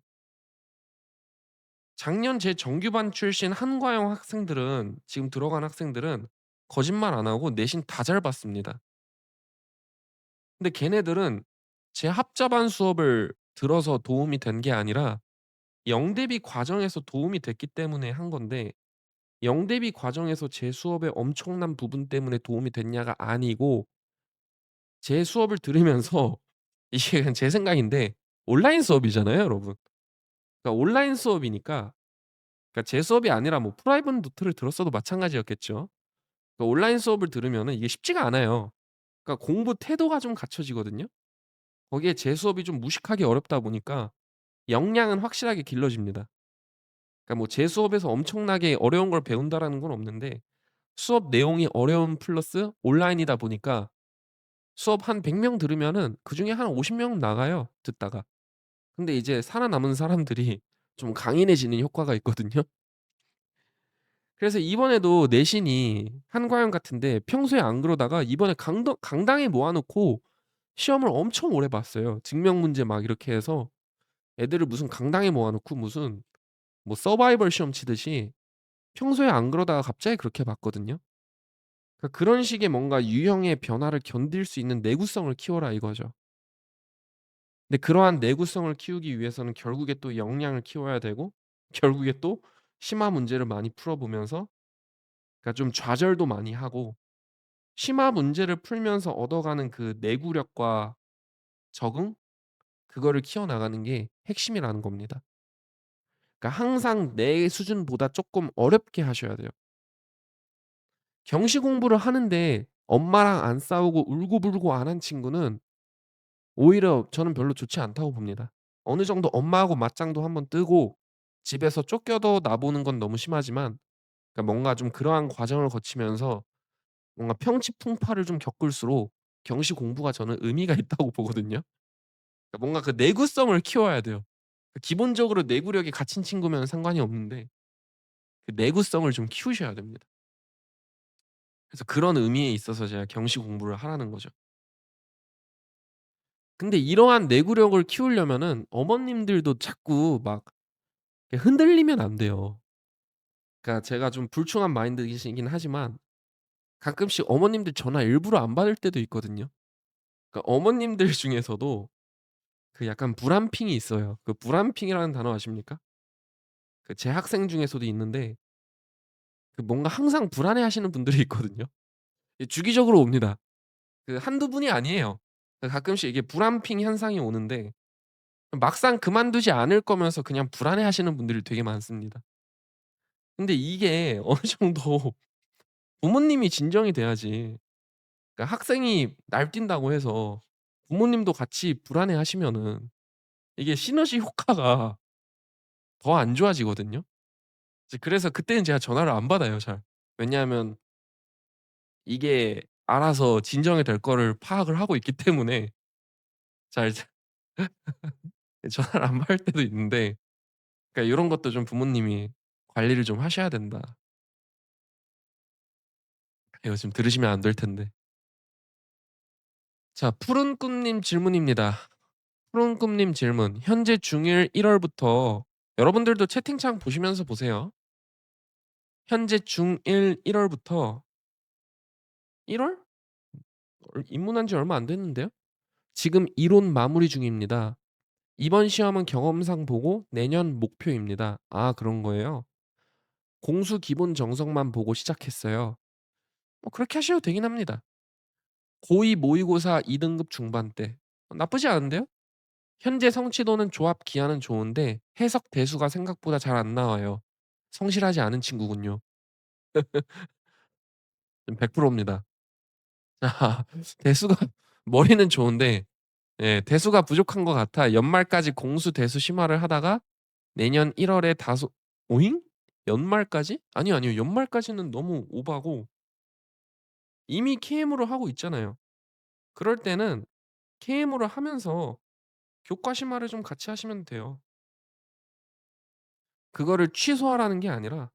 A: 작년 제 정규반 출신 한과형 학생들은 지금 들어간 학생들은 거짓말 안 하고 내신 다 잘 봤습니다. 근데 걔네들은 제 합자반 수업을 들어서 도움이 된 게 아니라 영대비 과정에서 도움이 됐기 때문에 한 건데 영대비 과정에서 제 수업의 엄청난 부분 때문에 도움이 됐냐가 아니고 제 수업을 들으면서 이게 그냥 제 생각인데 온라인 수업이잖아요 여러분. 그러니까 온라인 수업이니까 그러니까 제 수업이 아니라 뭐 프라이빗 노트를 들었어도 마찬가지였겠죠. 그러니까 온라인 수업을 들으면은 이게 쉽지가 않아요. 그러니까 공부 태도가 좀 갖춰지거든요. 거기에 제 수업이 좀 무식하게 어렵다 보니까 역량은 확실하게 길러집니다. 그러니까 뭐 제 수업에서 엄청나게 어려운 걸 배운다라는 건 없는데 수업 내용이 어려움 플러스 온라인이다 보니까 수업 한 100명 들으면은 그중에 한 50 명은 나가요, 듣다가. 근데 이제 살아남은 사람들이 좀 강인해지는 효과가 있거든요. 그래서 이번에도 내신이 한과형 같은데 평소에 안 그러다가 이번에 강당에 모아 놓고 시험을 엄청 오래 봤어요. 증명 문제 막 이렇게 해서 애들을 무슨 강당에 모아 놓고 무슨 뭐 서바이벌 시험 치듯이 평소에 안 그러다가 갑자기 그렇게 봤거든요. 그러니까 그런 식의 뭔가 유형의 변화를 견딜 수 있는 내구성을 키워라 이거죠. 근데 그러한 내구성을 키우기 위해서는 결국에 또 역량을 키워야 되고 결국에 또 심화 문제를 많이 풀어 보면서 그러니까 좀 좌절도 많이 하고 심화 문제를 풀면서 얻어가는 그 내구력과 적응 그거를 키워나가는 게 핵심이라는 겁니다. 그러니까 항상 내 수준보다 쪼끔 어렵게 하셔야 돼요. 경시 공부를 하는데 엄마랑 안 싸우고 울고불고 안 한 친구는 오히려 저는 별로 좋지 않다고 봅니다. 어느 정도 엄마하고 맞짱도 한번 뜨고 집에서 쫓겨도 나보는 건 너무 심하지만 그러니까 뭔가 좀 그러한 과정을 거치면서 뭔가 평치풍파를 좀 겪을수록 경시 공부가 저는 의미가 있다고 보거든요. 그러니까 뭔가 그 내구성을 키워야 돼요. 그 기본적으로 내구력이 갖춘 친구면 상관이 없는데 그 내구성을 좀 키우셔야 됩니다. 그래서 그런 의미에 있어서 제가 경시 공부를 하라는 거죠. 근데 이러한 내구력을 키우려면은 어머님들도 자꾸 막 이렇게 흔들리면 안 돼요. 그러니까 제가 좀 불충한 마인드이시긴 하지만 가끔씩 어머님들 전화 일부러 안 받을 때도 있거든요. 그러니까 어머님들 중에서도 그 약간 불안핑이 있어요. 그 불안핑이라는 단어 아십니까? 그 제 학생 중에서도 있는데 그 뭔가 항상 불안해하시는 분들이 있거든요. 이 주기적으로 옵니다. 그 한두 분이 아니에요. 그 가끔씩 이게 불안핑 현상이 오는데 막상 그만두지 않을 거면서 그냥 불안해하시는 분들이 되게 많습니다. 근데 이게 어느 정도 부모님이 진정이 돼야지 그러니까 학생이 날뛴다고 해서 부모님도 같이 불안해하시면은 이게 시너지 효과가 더 안 좋아지거든요. 이제 그래서 그때는 제가 전화를 안 받아요 잘. 왜냐하면 이게 알아서 진정이 될 거를 파악을 하고 있기 때문에 잘 전화를 안 받을 때도 있는데 그러니까 요런 것도 좀 부모님이 관리를 좀 하셔야 된다. 이거 지금 들으시면 안 될 텐데. 자 푸른 꿈님 질문입니다. 푸른 꿈님 질문. 현재 중일 1 월부터 여러분들도 채팅창 보시면서 보세요. 현재 중1 1 월부터 1 월? 입문한 지 얼마 안 됐는데요. 지금 이론 마무리 중입니다. 이번 시험은 경험상 보고 내년 목표입니다. 아 그런 거예요? 공수 기본 정석만 보고 시작했어요. 뭐 그렇게 하셔도 되긴 합니다. 고2 모의고사 2 등급 중반대. 나쁘지 않은데요? 현재 성취도는 조합 기하는 좋은데 해석 대수가 생각보다 잘 안 나와요. 성실하지 않은 친구군요. 좀 100% 입니다. 자 대수가 머리는 좋은데 예 대수가 부족한 것 같아 연말까지 공수 대수 심화를 하다가 내년 1 월에 다소 오잉? 연말까지? 아니요, 아니요. 연말까지는 너무 오바고 이미 KM으로 하고 있잖아요. 그럴 때는 KM으로 하면서 교과 심화를 좀 같이 하시면 돼요. 그거를 취소하라는 게 아니라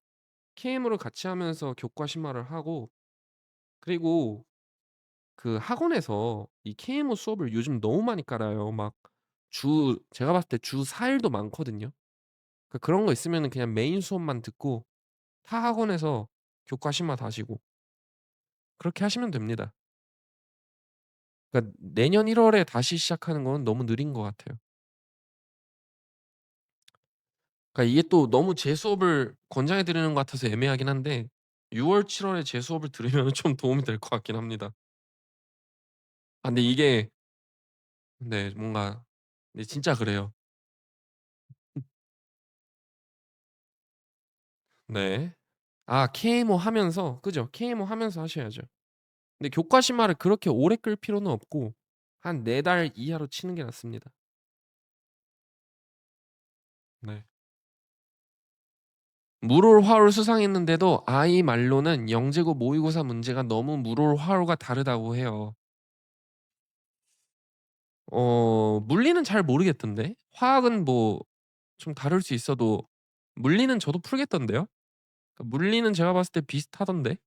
A: KM을 같이 하면서 교과 심화를 하고, 그리고 그 학원에서 이 KMO 수업을 요즘 너무 많이 깔아요. 막 제가 봤을 때 주 4 일도 많거든요. 그런 거 있으면은 그냥 메인 수업만 듣고 타 학원에서 교과 심화 다시고 그렇게 하시면 됩니다. 그러니까 내년 1 월에 다시 시작하는 건 너무 느린 것 같아요. 그러니까 이게 또 너무 제 수업을 권장해 드리는 것 같아서 애매하긴 한데, 6 월, 7 월에 제 수업을 들으면은 좀 도움이 될 것 같긴 합니다. 근데 이게, 네, 뭔가, 네, 진짜 그래요. 네. KMO 하면서, 그죠? KMO 하면서 하셔야죠. 근데 교과 심화를 그렇게 오래 끌 필요는 없고 한 4달 이하로 치는 게 낫습니다. 네. 물올 화올 수상했는데도 아이 말로는 영재고 모의고사 문제가 너무 물올 화올과 다르다고 해요. 물리는 잘 모르겠던데. 화학은 뭐 좀 다를 수 있어도 물리는 저도 풀겠던데요. 물리는 제가 봤을 때 비슷하던데.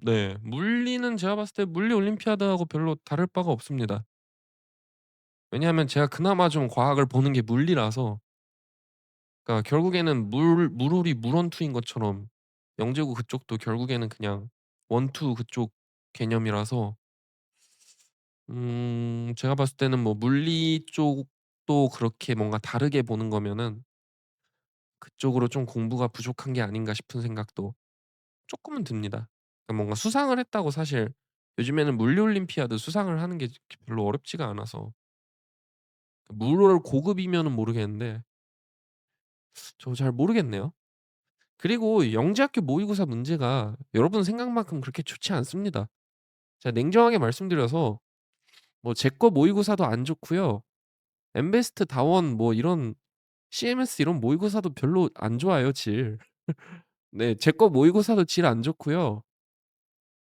A: 네. 물리는 제가 봤을 때 물리 올림피아드하고 별로 다를 바가 없습니다. 왜냐하면 제가 그나마 좀 과학을 보는 게 물리라서, 그러니까 결국에는 물올이 물원투인 것처럼 영재고 그쪽도 결국에는 그냥 원투 그쪽 개념이라서, 제가 봤을 때는 뭐 물리 쪽도 그렇게 뭔가 다르게 보는 거면은 그쪽으로 좀 공부가 부족한 게 아닌가 싶은 생각도 쪼끔은 듭니다. 그러니까 뭔가 수상을 했다고 사실 요즘에는 물리 올림피아드 수상을 하는 게 별로 어렵지가 않아서. 물을 고급이면은 모르겠는데 저 잘 모르겠네요. 그리고 영재학교 모의고사 문제가 여러분 생각만큼 그렇게 좋지 않습니다. 제가 냉정하게 말씀드려서 뭐 제 거 모의고사도 안 좋고요. 엠베스트 다원 뭐 이런 CMS 이런 모의고사도 별로 안 좋아요, 질. 네. 제 거 모의고사도 질 안 좋고요.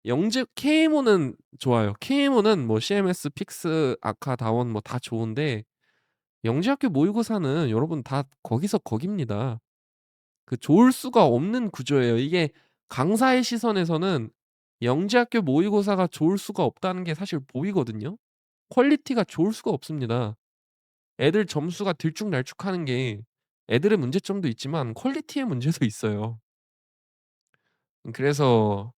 A: 영재 KMO는 좋아요. KMO는 뭐 CMS, 픽스, 아카, 다원 뭐 다 좋은데 영재학교 모의고사는 여러분 다 거기서 거깁니다. 좋을 수가 없는 구조예요. 이게 강사의 시선에서는 영재학교 모의고사가 좋을 수가 없다는 게 사실 보이거든요. 퀄리티가 좋을 수가 없습니다. 애들 점수가 들쭉날쭉하는 게 애들의 문제점도 있지만 퀄리티의 문제도 있어요. 그래서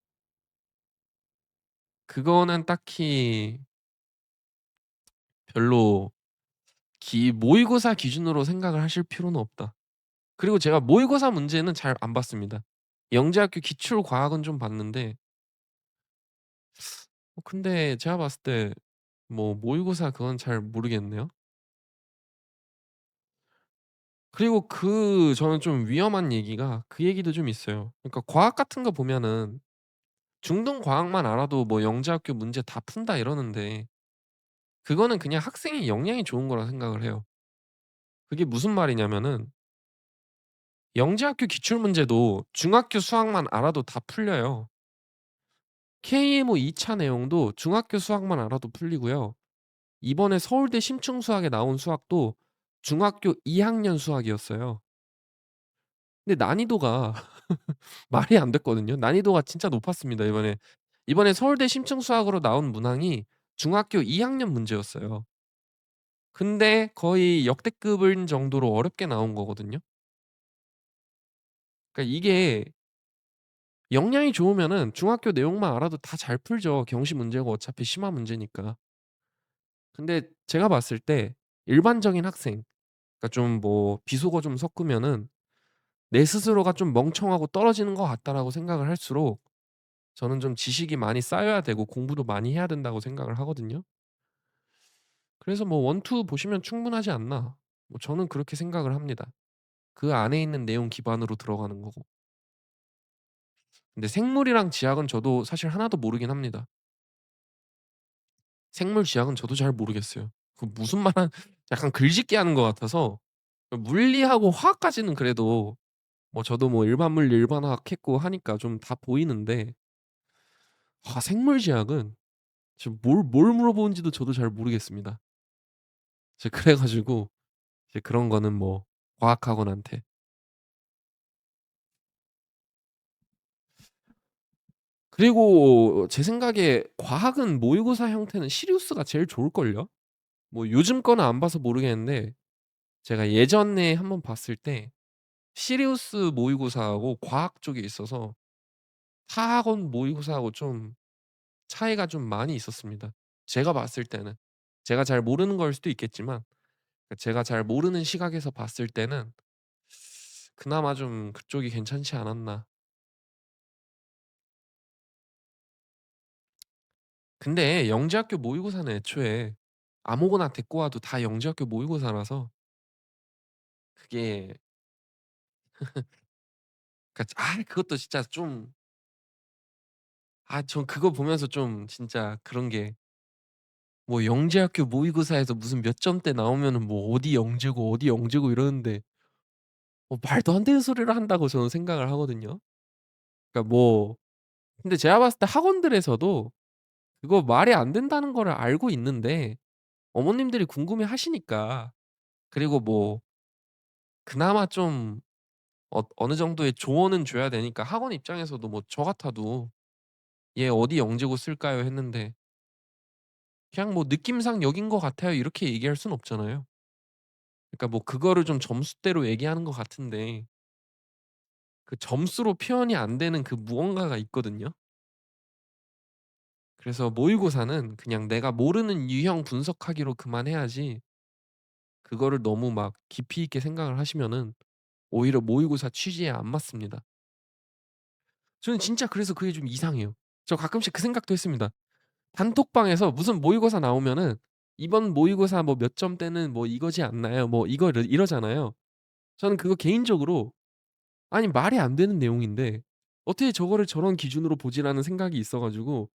A: 그거는 딱히 별로 모의고사 기준으로 생각을 하실 필요는 없다. 그리고 제가 모의고사 문제는 잘 안 봤습니다. 영재학교 기출 과학은 좀 봤는데, 근데 제가 봤을 때 뭐 모의고사 그건 잘 모르겠네요. 그리고 저는 좀 위험한 얘기가 그 얘기도 좀 있어요. 그러니까 과학 같은 거 보면은 중등 과학만 알아도 뭐 "영재학교 문제 다 푼다." 이러는데 그거는 그냥 학생의 역량이 좋은 거라 생각을 해요. 그게 무슨 말이냐면은 영재학교 기출 문제도 중학교 수학만 알아도 다 풀려요. KMO 2차 내용도 중학교 수학만 알아도 풀리고요. 이번에 서울대 심층 수학에 나온 수학도 중학교 2 학년 수학이었어요. 근데 난이도가 말이 안 됐거든요. 난이도가 진짜 높았습니다, 이번에. 이번에 서울대 심층 수학으로 나온 문항이 중학교 2 학년 문제였어요. 근데 거의 역대급인 정도로 어렵게 나온 거거든요. 그러니까 이게 역량이 좋으면은 중학교 내용만 알아도 다 잘 풀죠. 경시 문제고 어차피 심화 문제니까. 근데 제가 봤을 때 일반적인 학생, 그러니까 좀 뭐 비속어 좀 섞으면은 '내 스스로가 좀 멍청하고 떨어지는 것 같다.'라고 생각을 할수록 저는 좀 지식이 많이 쌓여야 되고 공부도 많이 해야 된다고 생각을 하거든요. 그래서 뭐 1, 2 보시면 충분하지 않나. 뭐 저는 그렇게 생각을 합니다. 그 안에 있는 내용 기반으로 들어가는 거고. 근데 생물이랑 지학은 저도 사실 하나도 모르긴 합니다. 생물 지학은 저도 잘 모르겠어요. 무슨 말한 약간 글짓기 하는 것 같아서. 물리하고 화학까지는 그래도 뭐 저도 뭐 일반 물리, 일반 화학 했고 하니까 좀 다 보이는데, 생물 지학은 지금 뭘 물어보는지도 저도 잘 모르겠습니다. 그래 가지고 이제 그런 거는 뭐 과학학원한테. 그리고 제 생각에 과학은 모의고사 형태는 시리우스가 제일 좋을걸요? 뭐 요즘 거는 안 봐서 모르겠는데 제가 예전에 한번 봤을 때 시리우스 모의고사하고 과학 쪽에 있어서 타학원 모의고사하고 좀 차이가 좀 많이 있었습니다. 제가 봤을 때는. 제가 잘 모르는 거일 수도 있겠지만 제가 잘 모르는 시각에서 봤을 때는 그나마 좀 그쪽이 괜찮지 않았나. 근데 영재학교 모의고사는 애초에 아무거나 데리고 와도 다 영재학교 모의고사라서 그게 그것도 진짜 좀 전 그거 보면서 좀 진짜 그런 게 뭐 영재학교 모의고사에서 무슨 몇 점대 나오면은 뭐 어디 영재고 어디 영재고 이러는데 말도 안 되는 소리를 한다고 저는 생각을 하거든요. 그러니까 뭐 근데 제가 봤을 때 학원들에서도 그거 말이 안 된다는 거를 알고 있는데 어머님들이 궁금해하시니까 그리고 뭐 그나마 좀 어느 정도의 조언은 줘야 되니까 학원 입장에서도 뭐 저 같아도 "얘 어디 영재고 쓸까요?" 했는데 그냥 뭐 "느낌상 여긴 것 같아요." 이렇게 얘기할 순 없잖아요. 그러니까 뭐 그거를 좀 점수대로 얘기하는 것 같은데 그 점수로 표현이 안 되는 그 무언가가 있거든요. 그래서 모의고사는 그냥 내가 모르는 유형 분석하기로 그만해야지 그거를 너무 막 깊이 있게 생각을 하시면은 오히려 모의고사 취지에 안 맞습니다. 저는 진짜 그래서 그게 좀 이상해요. 저 가끔씩 그 생각도 했습니다. 단톡방에서 무슨 모의고사 나오면은 "이번 모의고사 뭐 몇 점대는 뭐 이거지 않나요?" 뭐 이러잖아요. 저는 그거 개인적으로 아니 말이 안 되는 내용인데 어떻게 저거를 저런 기준으로 보지라는 생각이 있어 가지고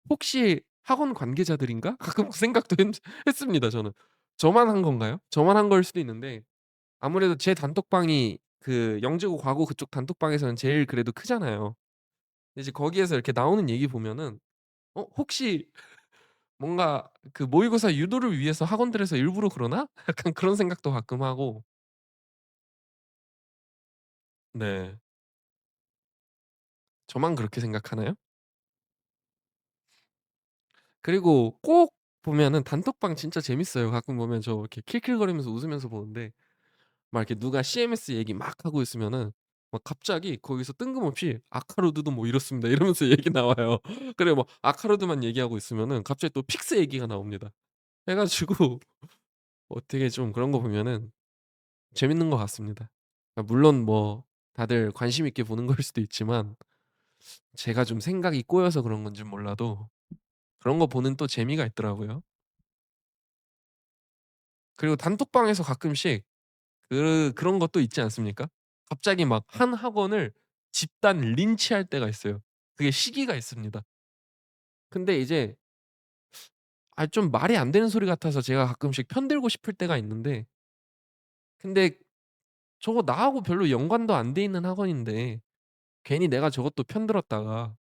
A: '혹시 학원 관계자들인가?' 가끔 그 생각도 했습니다 저는. 저만 한 건가요? 저만 한 거일 수도 있는데 아무래도 제 단톡방이 그 영재고 과고 그쪽 단톡방에서는 제일 그래도 크잖아요. 근데 이제 거기에서 이렇게 나오는 얘기 보면은 혹시 뭔가 그 모의고사 유도를 위해서 학원들에서 일부러 그러나?' 약간 그런 생각도 가끔 하고 네. 저만 그렇게 생각하나요? 그리고 꼭 보면은 단톡방 진짜 재밌어요. 가끔 보면 저 이렇게 킬킬거리면서 웃으면서 보는데 막 이렇게 누가 CMS 얘기 막 하고 있으면은 막 갑자기 거기서 뜬금없이 "아카로드도 뭐 이렇습니다." 이러면서 얘기 나와요. 그리고 뭐 아카로드만 얘기하고 있으면은 갑자기 또 픽스 얘기가 나옵니다. 해 가지고 되게 좀 그런 거 보면은 재밌는 것 같습니다. 물론 뭐 다들 관심 있게 보는 거일 수도 있지만 제가 좀 생각이 꼬여서 그런 건진 몰라도 그런 거 보는 또 재미가 있더라고요. 그리고 단톡방에서 가끔씩 그런 것도 있지 않습니까? 갑자기 막 한 학원을 집단 린치할 때가 있어요. 그게 시기가 있습니다. 근데 이제 좀 말이 안 되는 소리 같아서 제가 가끔씩 편들고 싶을 때가 있는데 근데 저거 나하고 별로 연관도 안 돼 있는 학원인데 괜히 내가 저것도 편들었다가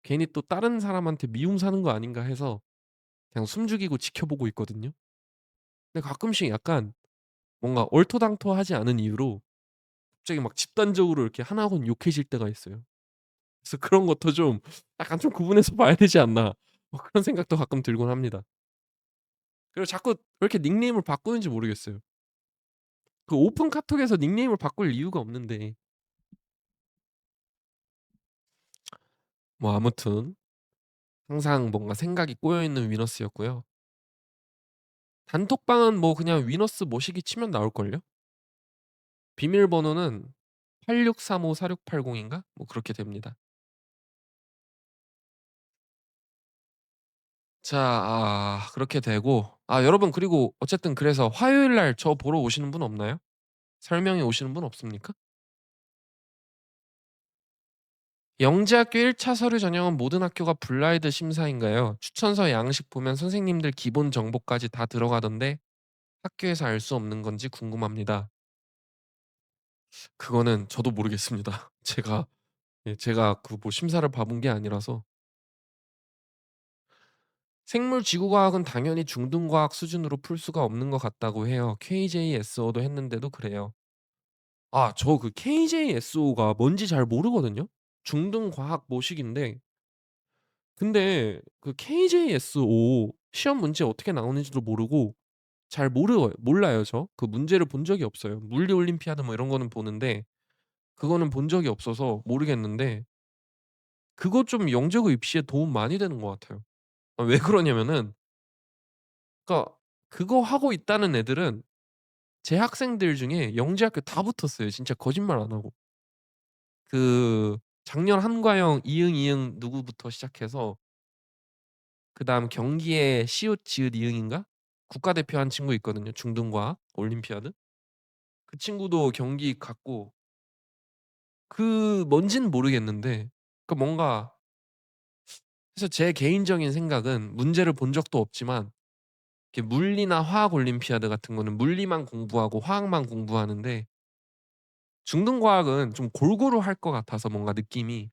A: 괜히 또 다른 사람한테 미움 사는 거 아닌가 해서 그냥 숨죽이고 지켜보고 있거든요. 근데 가끔씩 약간 뭔가 얼토당토하지 않은 이유로 갑자기 막 집단적으로 이렇게 한 학원 욕해질 때가 있어요. 그래서 그런 것도 좀 약간 좀 구분해서 봐야 되지 않나 그런 생각도 가끔 들곤 합니다. 그리고 자꾸 왜 이렇게 닉네임을 바꾸는지 모르겠어요. 그 오픈 카톡에서 닉네임을 바꿀 이유가 없는데. 뭐 아무튼 항상 뭔가 생각이 꼬여 있는 위너스였고요. 단톡방은 뭐 그냥 위너스 모시기 치면 나올걸요? 비밀번호는 86354680 인가? 뭐 그렇게 됩니다. 자 그렇게 되고 여러분 그리고 어쨌든 그래서 화요일 날 저 보러 오시는 분 없나요? 설명회 오시는 분 없습니까? 영재학교 1차 서류 전형은 모든 학교가 블라인드 심사인가요? 추천서 양식 보면 선생님들 기본 정보까지 다 들어가던데 학교에서 알 수 없는 건지 궁금합니다. 그거는 저도 모르겠습니다. 제가 그 뭐 심사를 봐본 게 아니라서. 생물 지구과학은 당연히 중등과학 수준으로 풀 수가 없는 것 같다고 해요. KJSO도 했는데도 그래요. 저 그 KJSO가 뭔지 잘 모르거든요. 중등과학 모식인데 근데 그 KJSO 시험 문제 어떻게 나오는지도 모르고 몰라요 저. 그 문제를 본 적이 없어요. 물리 올림피아드 뭐 이런 거는 보는데 그거는 본 적이 없어서 모르겠는데 그거 좀 영재고 입시에 도움 많이 되는 것 같아요. 왜 그러냐면은 그러니까 그거 하고 있다는 애들은 제 학생들 중에 영재학교 다 붙었어요 진짜 거짓말 안 하고. 그 작년 한과형 이응, 이응 누구부터 시작해서 그다음 경기에 시옷, 지읒, 이응인가? 국가대표 한 친구 있거든요 중등과학 올림피아드. 그 친구도 경기 갔고 뭔진 모르겠는데 뭔가 그래서 제 개인적인 생각은 문제를 본 적도 없지만 이렇게 물리나 화학 올림피아드 같은 거는 물리만 공부하고 화학만 공부하는데 중등과학은 좀 골고루 할 것 같아서 뭔가 느낌이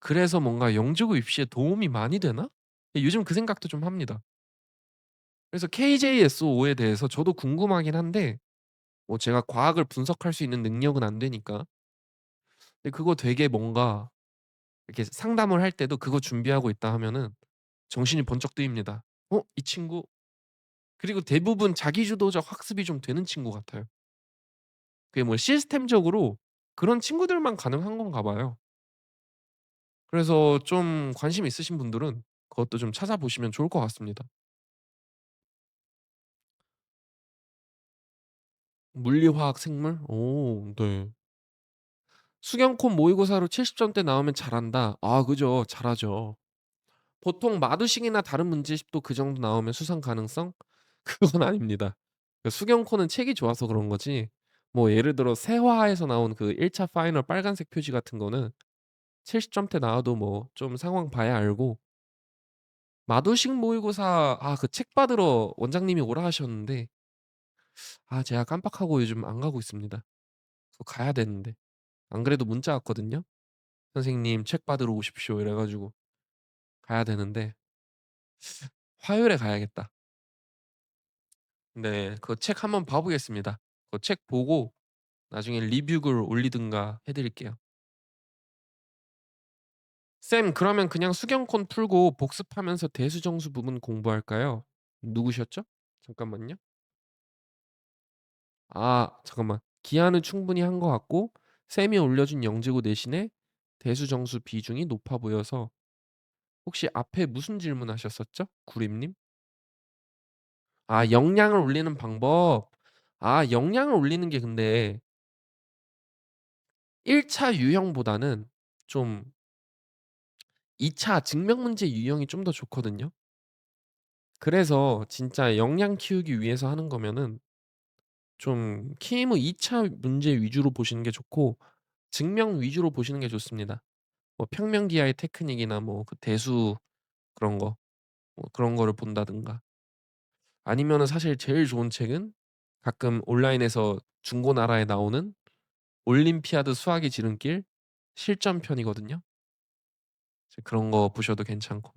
A: 그래서 뭔가 '영재고 입시에 도움이 많이 되나?' 요즘 그 생각도 좀 합니다. 그래서 KJSO에 대해서 저도 궁금하긴 한데 뭐 제가 과학을 분석할 수 있는 능력은 안 되니까. 근데 그거 되게 뭔가 이렇게 상담을 할 때도 그거 준비하고 있다 하면은 정신이 번쩍 뜨입니다. 이 친구 그리고 대부분 자기주도적 학습이 좀 되는 친구 같아요. 그게 뭐 시스템적으로 그런 친구들만 가능한 건가 봐요. 그래서 좀 관심 있으신 분들은 그것도 좀 찾아보시면 좋을 것 같습니다. 물리, 화학, 생물? 네. 수경콤 모의고사로 70점대 나오면 잘한다. 그죠. 잘하죠. 보통 마두식이나 다른 문제집도 그 정도 나오면 수상 가능성? 그건 아닙니다. 그 수경코는 책이 좋아서 그런 거지 뭐 예를 들어 세화에서 나온 그 1차 파이널 빨간색 표지 같은 거는 70점대 나와도 뭐 좀 상황 봐야 알고 마두식 모의고사 그 책 받으러 원장님이 오라 하셨는데 제가 깜빡하고 요즘 안 가고 있습니다. 그거 가야 되는데. 안 그래도 문자 왔거든요. "선생님 책 받으러 오십시오." 이래 가지고 가야 되는데 화요일에 가야겠다. 네. 그 책 한번 봐 보겠습니다. 그 책 보고 나중에 리뷰글 올리든가 해 드릴게요. "쌤 그러면 그냥 수경콘 풀고 복습하면서 대수정수 부분 공부할까요?" 누구셨죠? 잠깐만요. 잠깐만. "기하는 충분히 한 것 같고 쌤이 올려준 영재고 내신에 대수정수 비중이 높아 보여서" 혹시 앞에 무슨 질문하셨었죠? 구림님? 역량을 올리는 방법. 역량을 올리는 게 근데 1차 유형보다는 좀 2차 증명 문제 유형이 좀 더 좋거든요. 그래서 진짜 역량 키우기 위해서 하는 거면은 좀 KM 2차 문제 위주로 보시는 게 좋고 증명 위주로 보시는 게 좋습니다. 뭐 평면기하의 테크닉이나 뭐 그 대수 그런 거 뭐 그런 거를 본다든가 아니면은 사실 제일 좋은 책은 가끔 온라인에서 중고나라에 나오는 올림피아드 수학의 지름길 실전편이거든요. 이제 그런 거 보셔도 괜찮고.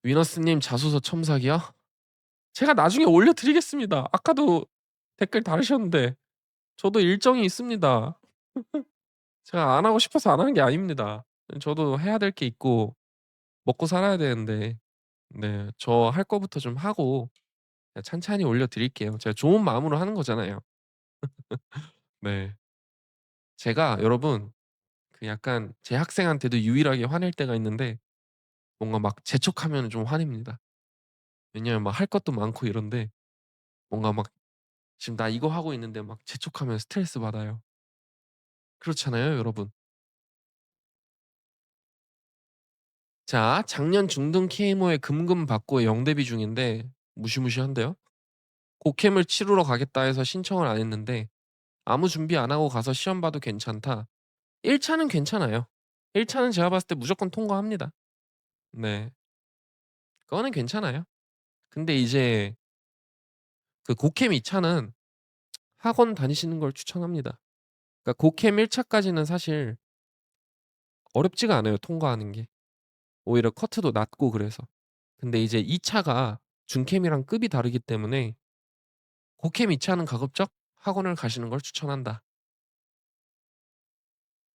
A: 위너스님 자소서 첨삭이요? 제가 나중에 올려 드리겠습니다. 아까도 댓글 달으셨는데 저도 일정이 있습니다. 제가 안 하고 싶어서 안 하는 게 아닙니다. 저도 해야 될 게 있고 먹고 살아야 되는데 네 저 할 거부터 좀 하고 찬찬히 올려 드릴게요. 제가 좋은 마음으로 하는 거잖아요. 네. 제가 여러분 그 약간 제 학생한테도 유일하게 화낼 때가 있는데 뭔가 막 재촉하면은 좀 화냅니다. 왜냐면 막 할 것도 많고 이런데 뭔가 막 지금 나 이거 하고 있는데 막 재촉하면 스트레스 받아요. 그렇잖아요, 여러분. 자, 작년 중등 KMO에 금금 받고 영대비 중인데 무시무시한데요. 고캠을 치르러 가겠다 해서 신청을 안 했는데 아무 준비 안 하고 가서 시험 봐도 괜찮다. 1 차는 괜찮아요. 1 차는 제가 봤을 때 무조건 통과합니다. 네. 그거는 괜찮아요. 근데 이제 그 고캠 2 차는 학원 다니시는 걸 추천합니다. 그러니까 고캠 1 차까지는 사실 어렵지가 않아요, 통과하는 게. 오히려 커트도 낮고 그래서. 근데 이제 2 차가 중캠이랑 급이 다르기 때문에 고캠 2 차는 가급적 학원을 가시는 걸 추천한다.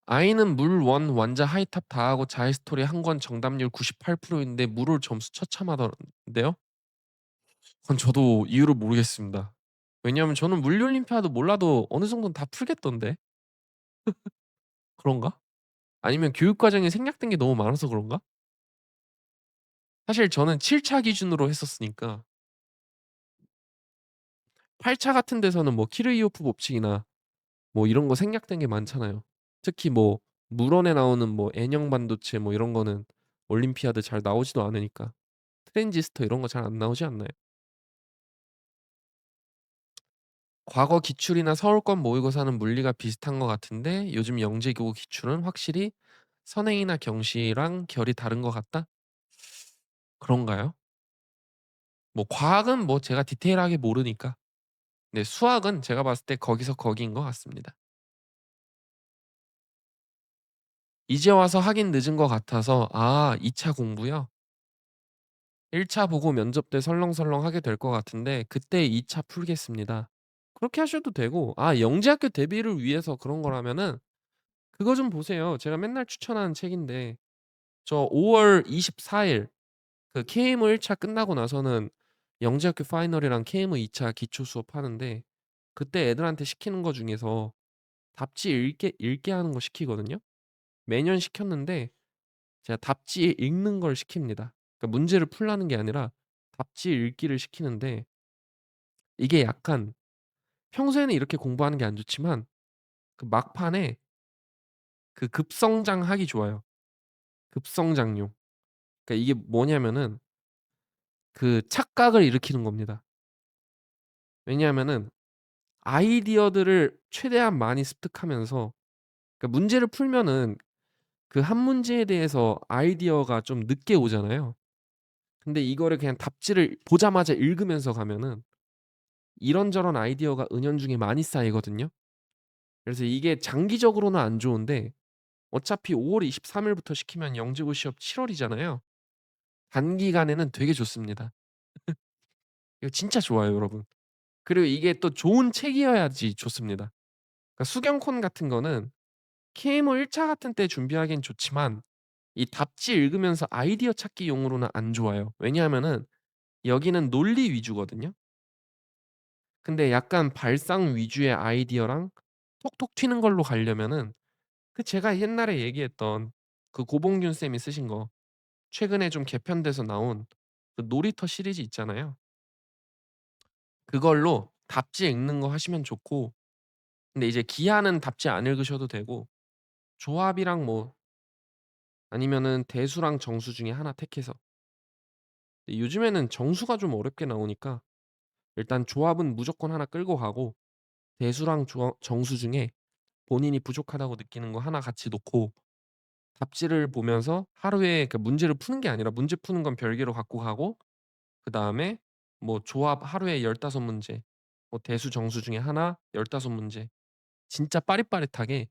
A: 아이는 물 원 완자 하이탑 다 하고 자해 스토리 한 권 정답률 98% 인데 물올 점수 처참하던데요? 그건 저도 이유를 모르겠습니다. 왜냐하면 저는 물리 올림피아드 몰라도 어느 정도는 다 풀겠던데. 그런가? 아니면 교육 과정에 생략된 게 너무 많아서 그런가? 사실 저는 7차 기준으로 했었으니까 8차 같은 데서는 뭐 키르이오프 법칙이나 뭐 이런 거 생략된 게 많잖아요. 특히 뭐 물원에 나오는 뭐 N형 반도체 뭐 이런 거는 올림피아드 잘 나오지도 않으니까. 트랜지스터 이런 거 잘 안 나오지 않나요? 과거 기출이나 서울권 모의고사는 물리가 비슷한 것 같은데 요즘 영재고 기출은 확실히 선행이나 경시랑 결이 다른 것 같다? 그런가요? 뭐 과학은 뭐 제가 디테일하게 모르니까. 네, 수학은 제가 봤을 때 거기서 거기인 것 같습니다. 이제 와서 하긴 늦은 것 같아서 2차 공부요? 1차 보고 면접 때 설렁설렁 하게 될 것 같은데 그때 2차 풀겠습니다. 그렇게 하셔도 되고 영재학교 대비를 위해서 그런 거라면은 그거 좀 보세요. 제가 맨날 추천하는 책인데 저 5월 24일 그 KMO 1차 끝나고 나서는 영재학교 파이널이랑 KMO 2차 기초 수업 하는데 그때 애들한테 시키는 거 중에서 답지 읽게 하는 거 시키거든요. 매년 시켰는데 제가 답지 읽는 걸 시킵니다. 그러니까 문제를 풀라는 게 아니라 답지 읽기를 시키는데 이게 약간 평소에는 이렇게 공부하는 게 안 좋지만 그 막판에 그 급성장하기 좋아요. 급성장용. 그러니까 이게 뭐냐면은 그 착각을 일으키는 겁니다. 왜냐하면은 아이디어들을 최대한 많이 습득하면서 그러니까 문제를 풀면은 그 한 문제에 대해서 아이디어가 좀 늦게 오잖아요. 근데 이거를 그냥 답지를 보자마자 읽으면서 가면은 이런저런 아이디어가 은연중에 많이 쌓이거든요. 그래서 이게 장기적으로는 안 좋은데 어차피 5월 23 일부터 시키면 영재고 시험 7 월이잖아요. 단기간에는 되게 좋습니다. 이거 진짜 좋아요 여러분. 그리고 이게 또 좋은 책이어야지 좋습니다. 그러니까 수경콘 같은 거는 KMO 1차 같은 때 준비하기엔 좋지만 이 답지 읽으면서 아이디어 찾기 용으로는 안 좋아요. 왜냐하면은 여기는 논리 위주거든요. 근데 약간 발상 위주의 아이디어랑 톡톡 튀는 걸로 가려면은 그 제가 옛날에 얘기했던 그 고봉균 쌤이 쓰신 거 최근에 좀 개편돼서 나온 그 놀이터 시리즈 있잖아요. 그걸로 답지 읽는 거 하시면 좋고 근데 이제 기하는 답지 안 읽으셔도 되고 조합이랑 뭐 아니면은 대수랑 정수 중에 하나 택해서 근데 요즘에는 정수가 좀 어렵게 나오니까 일단 조합은 무조건 하나 끌고 가고 대수랑 정수 중에 본인이 부족하다고 느끼는 거 하나 같이 놓고 답지를 보면서 하루에 그 문제를 푸는 게 아니라 문제 푸는 건 별개로 갖고 가고 그다음에 뭐 조합 하루에 15 문제 뭐 대수 정수 중에 하나 15 문제 진짜 빠릿빠릿하게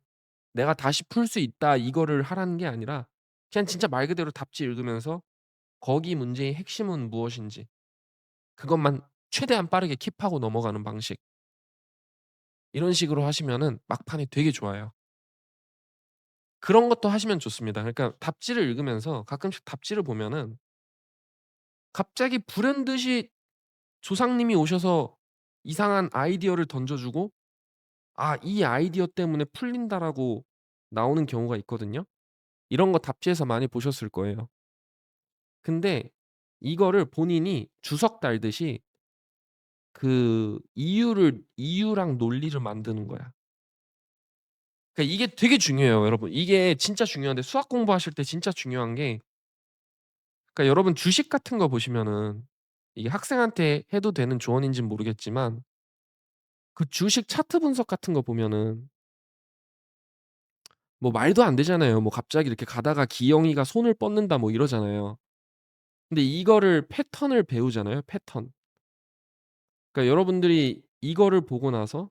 A: '내가 다시 풀 수 있다.' 이거를 하라는 게 아니라 그냥 진짜 말 그대로 답지 읽으면서 거기 문제의 핵심은 무엇인지 그것만 최대한 빠르게 킵하고 넘어가는 방식. 이런 식으로 하시면은 막판에 되게 좋아요. 그런 것도 하시면 좋습니다. 그러니까 답지를 읽으면서 가끔씩 답지를 보면은 갑자기 불현듯이 조상님이 오셔서 이상한 아이디어를 던져 주고 '아 이 아이디어 때문에 풀린다.'라고 나오는 경우가 있거든요. 이런 거 답지에서 많이 보셨을 거예요. 근데 이거를 본인이 주석 달듯이 그 이유랑 논리를 만드는 거야. 그러니까 이게 되게 중요해요 여러분. 이게 진짜 중요한데 수학 공부하실 때 진짜 중요한 게 그러니까 여러분 주식 같은 거 보시면은 이게 학생한테 해도 되는 조언인진 모르겠지만 그 주식 차트 분석 같은 거 보면은 뭐 말도 안 되잖아요. 뭐 갑자기 이렇게 가다가 기영이가 손을 뻗는다 뭐 이러잖아요. 근데 이거를 패턴을 배우잖아요, 패턴. 그러니까 여러분들이 이거를 보고 나서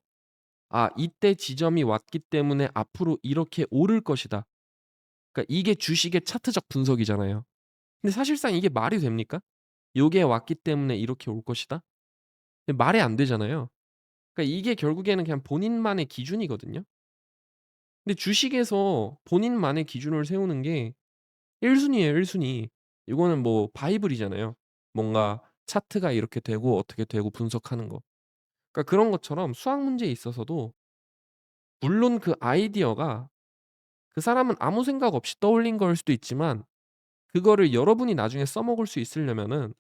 A: '아 이때 지점이 왔기 때문에 앞으로 이렇게 오를 것이다.' 그러니까 이게 주식의 차트적 분석이잖아요. 근데 사실상 이게 말이 됩니까? '요게 왔기 때문에 이렇게 올 것이다.' 말이 안 되잖아요. 그러니까 이게 결국에는 그냥 본인만의 기준이거든요. 근데 주식에서 본인만의 기준을 세우는 게 1 순위예요, 1 순위. 이거는 뭐 바이블이잖아요. 뭔가 차트가 이렇게 되고 어떻게 되고 분석하는 거. 그러니까 그런 것처럼 수학 문제에 있어서도 물론 그 아이디어가 그 사람은 아무 생각 없이 떠올린 거일 수도 있지만 그거를 여러분이 나중에 써먹을 수 있으려면은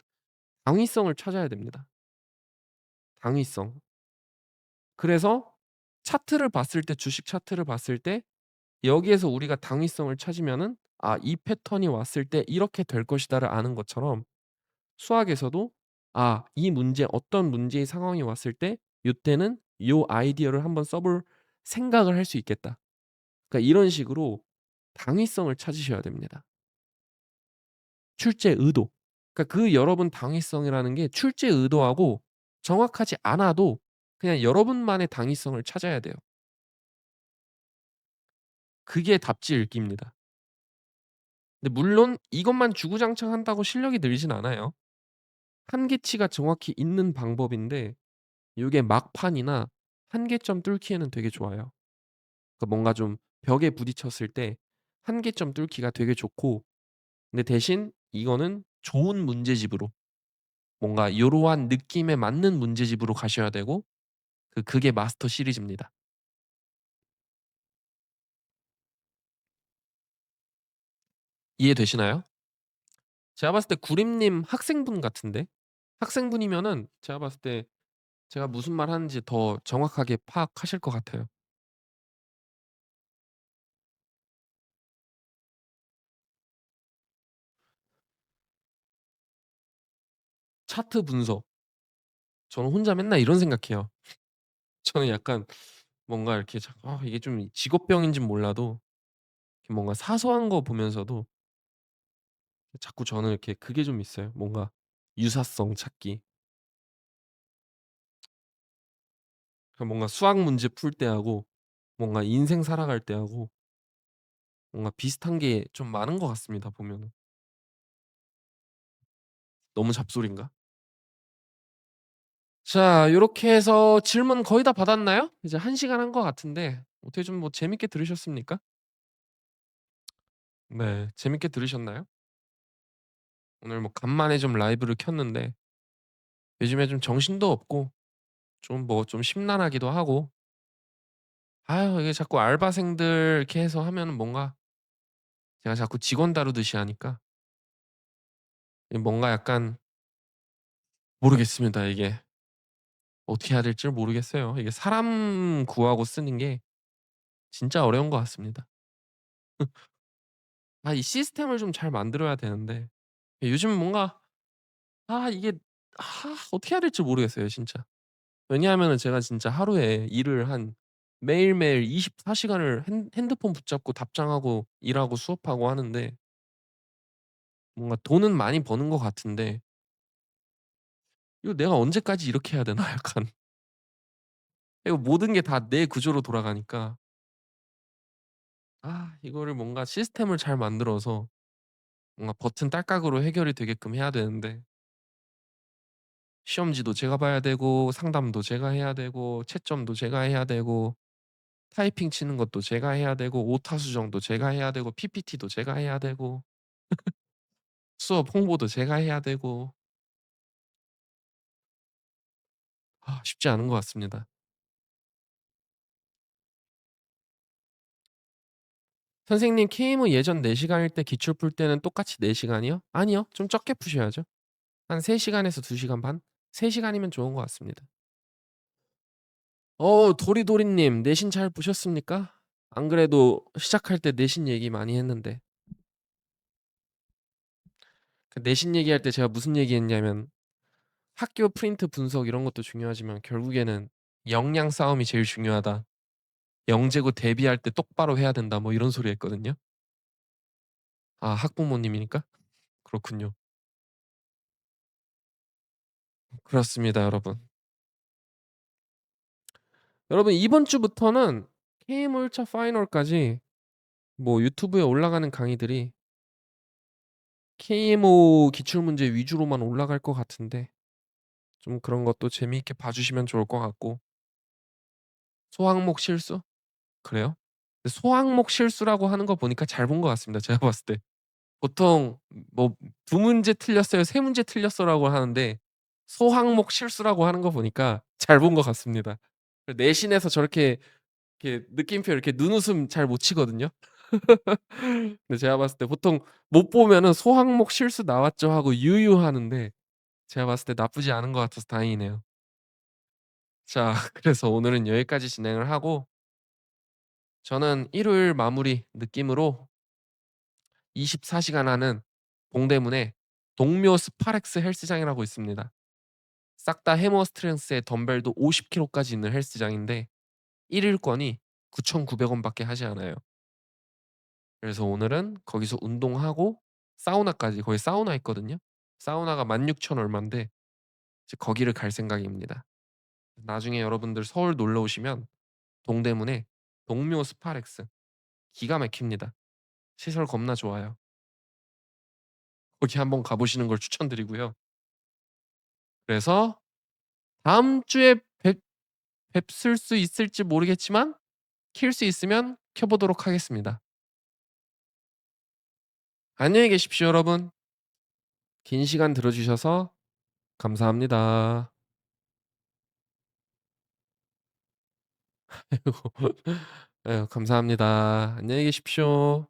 A: 당위성을 찾아야 됩니다. 당위성. 그래서 차트를 봤을 때 주식 차트를 봤을 때 여기에서 우리가 당위성을 찾으면은 '아 이 패턴이 왔을 때 이렇게 될 것이다.'를 아는 것처럼 수학에서도 '아 이 문제 어떤 문제의 상황이 왔을 때 요때는 요 아이디어를 한번 써볼 생각을 할 수 있겠다.' 그러니까 이런 식으로 당위성을 찾으셔야 됩니다. 출제 의도. 그러니까 그 여러분 당위성이라는 게 출제 의도하고 정확하지 않아도 그냥 여러분만의 당위성을 찾아야 돼요. 그게 답지 읽기입니다. 근데 물론 이것만 주구장창 한다고 실력이 늘진 않아요. 한계치가 정확히 있는 방법인데 요게 막판이나 한계점 뚫기에는 되게 좋아요. 그러니까 뭔가 좀 벽에 부딪혔을 때 한계점 뚫기가 되게 좋고 근데 대신 이거는 좋은 문제집으로 뭔가 요러한 느낌에 맞는 문제집으로 가셔야 되고 그게 마스터 시리즈입니다. 이해되시나요? 제가 봤을 때 구림님 학생분 같은데? 학생분이면은 제가 봤을 때 제가 무슨 말 하는지 더 정확하게 파악하실 것 같아요. 차트 분석. 저는 혼자 맨날 이런 생각해요. 저는 약간 뭔가 이렇게 이게 좀 직업병인진 몰라도 이렇게 뭔가 사소한 거 보면서도 자꾸 저는 이렇게 그게 좀 있어요. 뭔가 유사성 찾기. 뭔가 수학 문제 풀 때하고 뭔가 인생 살아갈 때하고 뭔가 비슷한 게 좀 많은 것 같습니다 보면은. 너무 잡소리인가? 자 요렇게 해서 질문 거의 다 받았나요? 이제 1 시간 한 것 같은데 어떻게 좀 뭐 재밌게 들으셨습니까? 네. 재밌게 들으셨나요? 오늘 뭐 간만에 좀 라이브를 켰는데 요즘에 좀 정신도 없고 좀 심란하기도 하고 아유 이게 자꾸 알바생들 이렇게 해서 하면은 뭔가 제가 자꾸 직원 다루듯이 하니까 이 뭔가 약간 모르겠습니다 이게. 어떻게 해야 될지를 모르겠어요. 이게 사람 구하고 쓰는 게 진짜 어려운 것 같습니다. 이 시스템을 좀 잘 만들어야 되는데 요즘은 뭔가 이게 어떻게 해야 될지 모르겠어요 진짜. 왜냐하면은 제가 진짜 하루에 일을 한 매일매일 24 시간을 핸드폰 붙잡고 답장하고 일하고 수업하고 하는데 뭔가 돈은 많이 버는 것 같은데 '이거 내가 언제까지 이렇게 해야 되나?' 약간 이거 모든 게 다 내 구조로 돌아가니까 이거를 뭔가 시스템을 잘 만들어서 뭔가 버튼 딸깍으로 해결이 되게끔 해야 되는데 시험지도 제가 봐야 되고 상담도 제가 해야 되고 채점도 제가 해야 되고 타이핑 치는 것도 제가 해야 되고 오타 수정도 제가 해야 되고 PPT도 제가 해야 되고 수업 홍보도 제가 해야 되고 쉽지 않은 것 같습니다. "선생님 KM 예전 4 시간일 때 기출 풀 때는 똑같이 4 시간이요?" 아니요. 좀 적게 푸셔야죠. 한 3 시간에서 2 시간 반? 3 시간이면 좋은 것 같습니다. 도리도리님 내신 잘 보셨습니까? 안 그래도 시작할 때 내신 얘기 많이 했는데 그 내신 얘기할 때 제가 무슨 얘기했냐면 "학교 프린트 분석 이런 것도 중요하지만 결국에는 역량 싸움이 제일 중요하다. 영재고 대비할 때 똑바로 해야 된다." 뭐 이런 소리 했거든요. 학부모님이니까? 그렇군요. 그렇습니다 여러분. 여러분 이번 주부터는 KM올차 파이널까지 뭐 유튜브에 올라가는 강의들이 KMO 기출문제 위주로만 올라갈 것 같은데 좀 그런 것도 재미있게 봐 주시면 좋을 것 같고 소항목 실수? 그래요? 근데 소항목 실수라고 하는 거 보니까 잘 본 것 같습니다, 제가 봤을 때. 보통 뭐 "두 문제 틀렸어요. 세 문제 틀렸어."라고 하는데 소항목 실수라고 하는 거 보니까 잘 본 것 같습니다. 그 내신에서 저렇게 이렇게 느낌표 이렇게 눈웃음 잘 못 치거든요. 근데 제가 봤을 때 보통 못 보면은 "소항목 실수 나왔죠." 하고 유유하는데 제가 봤을 때 나쁘지 않은 것 같아서 다행이네요. 자 그래서 오늘은 여기까지 진행을 하고 저는 일요일 마무리 느낌으로 24 시간 하는 동대문에 동묘 스파렉스 헬스장이라고 있습니다. 싹 다 해머 스트렝스에 덤벨도 50 킬로까지 있는 헬스장인데 일일권이 9,900 원밖에 하지 않아요. 그래서 오늘은 거기서 운동하고 사우나까지 거기 사우나 있거든요. 사우나가 16,000 얼만데 이제 거기를 갈 생각입니다. 나중에 여러분들 서울 놀러 오시면 동대문에 동묘 스파렉스 기가 막힙니다. 시설 겁나 좋아요. 거기 한번 가 보시는 걸 추천드리고요. 그래서 다음 주에 뵙을 수 있을지 모르겠지만 킬 수 있으면 켜 보도록 하겠습니다. 안녕히 계십시오 여러분. 긴 시간 들어 주셔서 감사합니다. 아유 감사합니다. 안녕히 계십시오.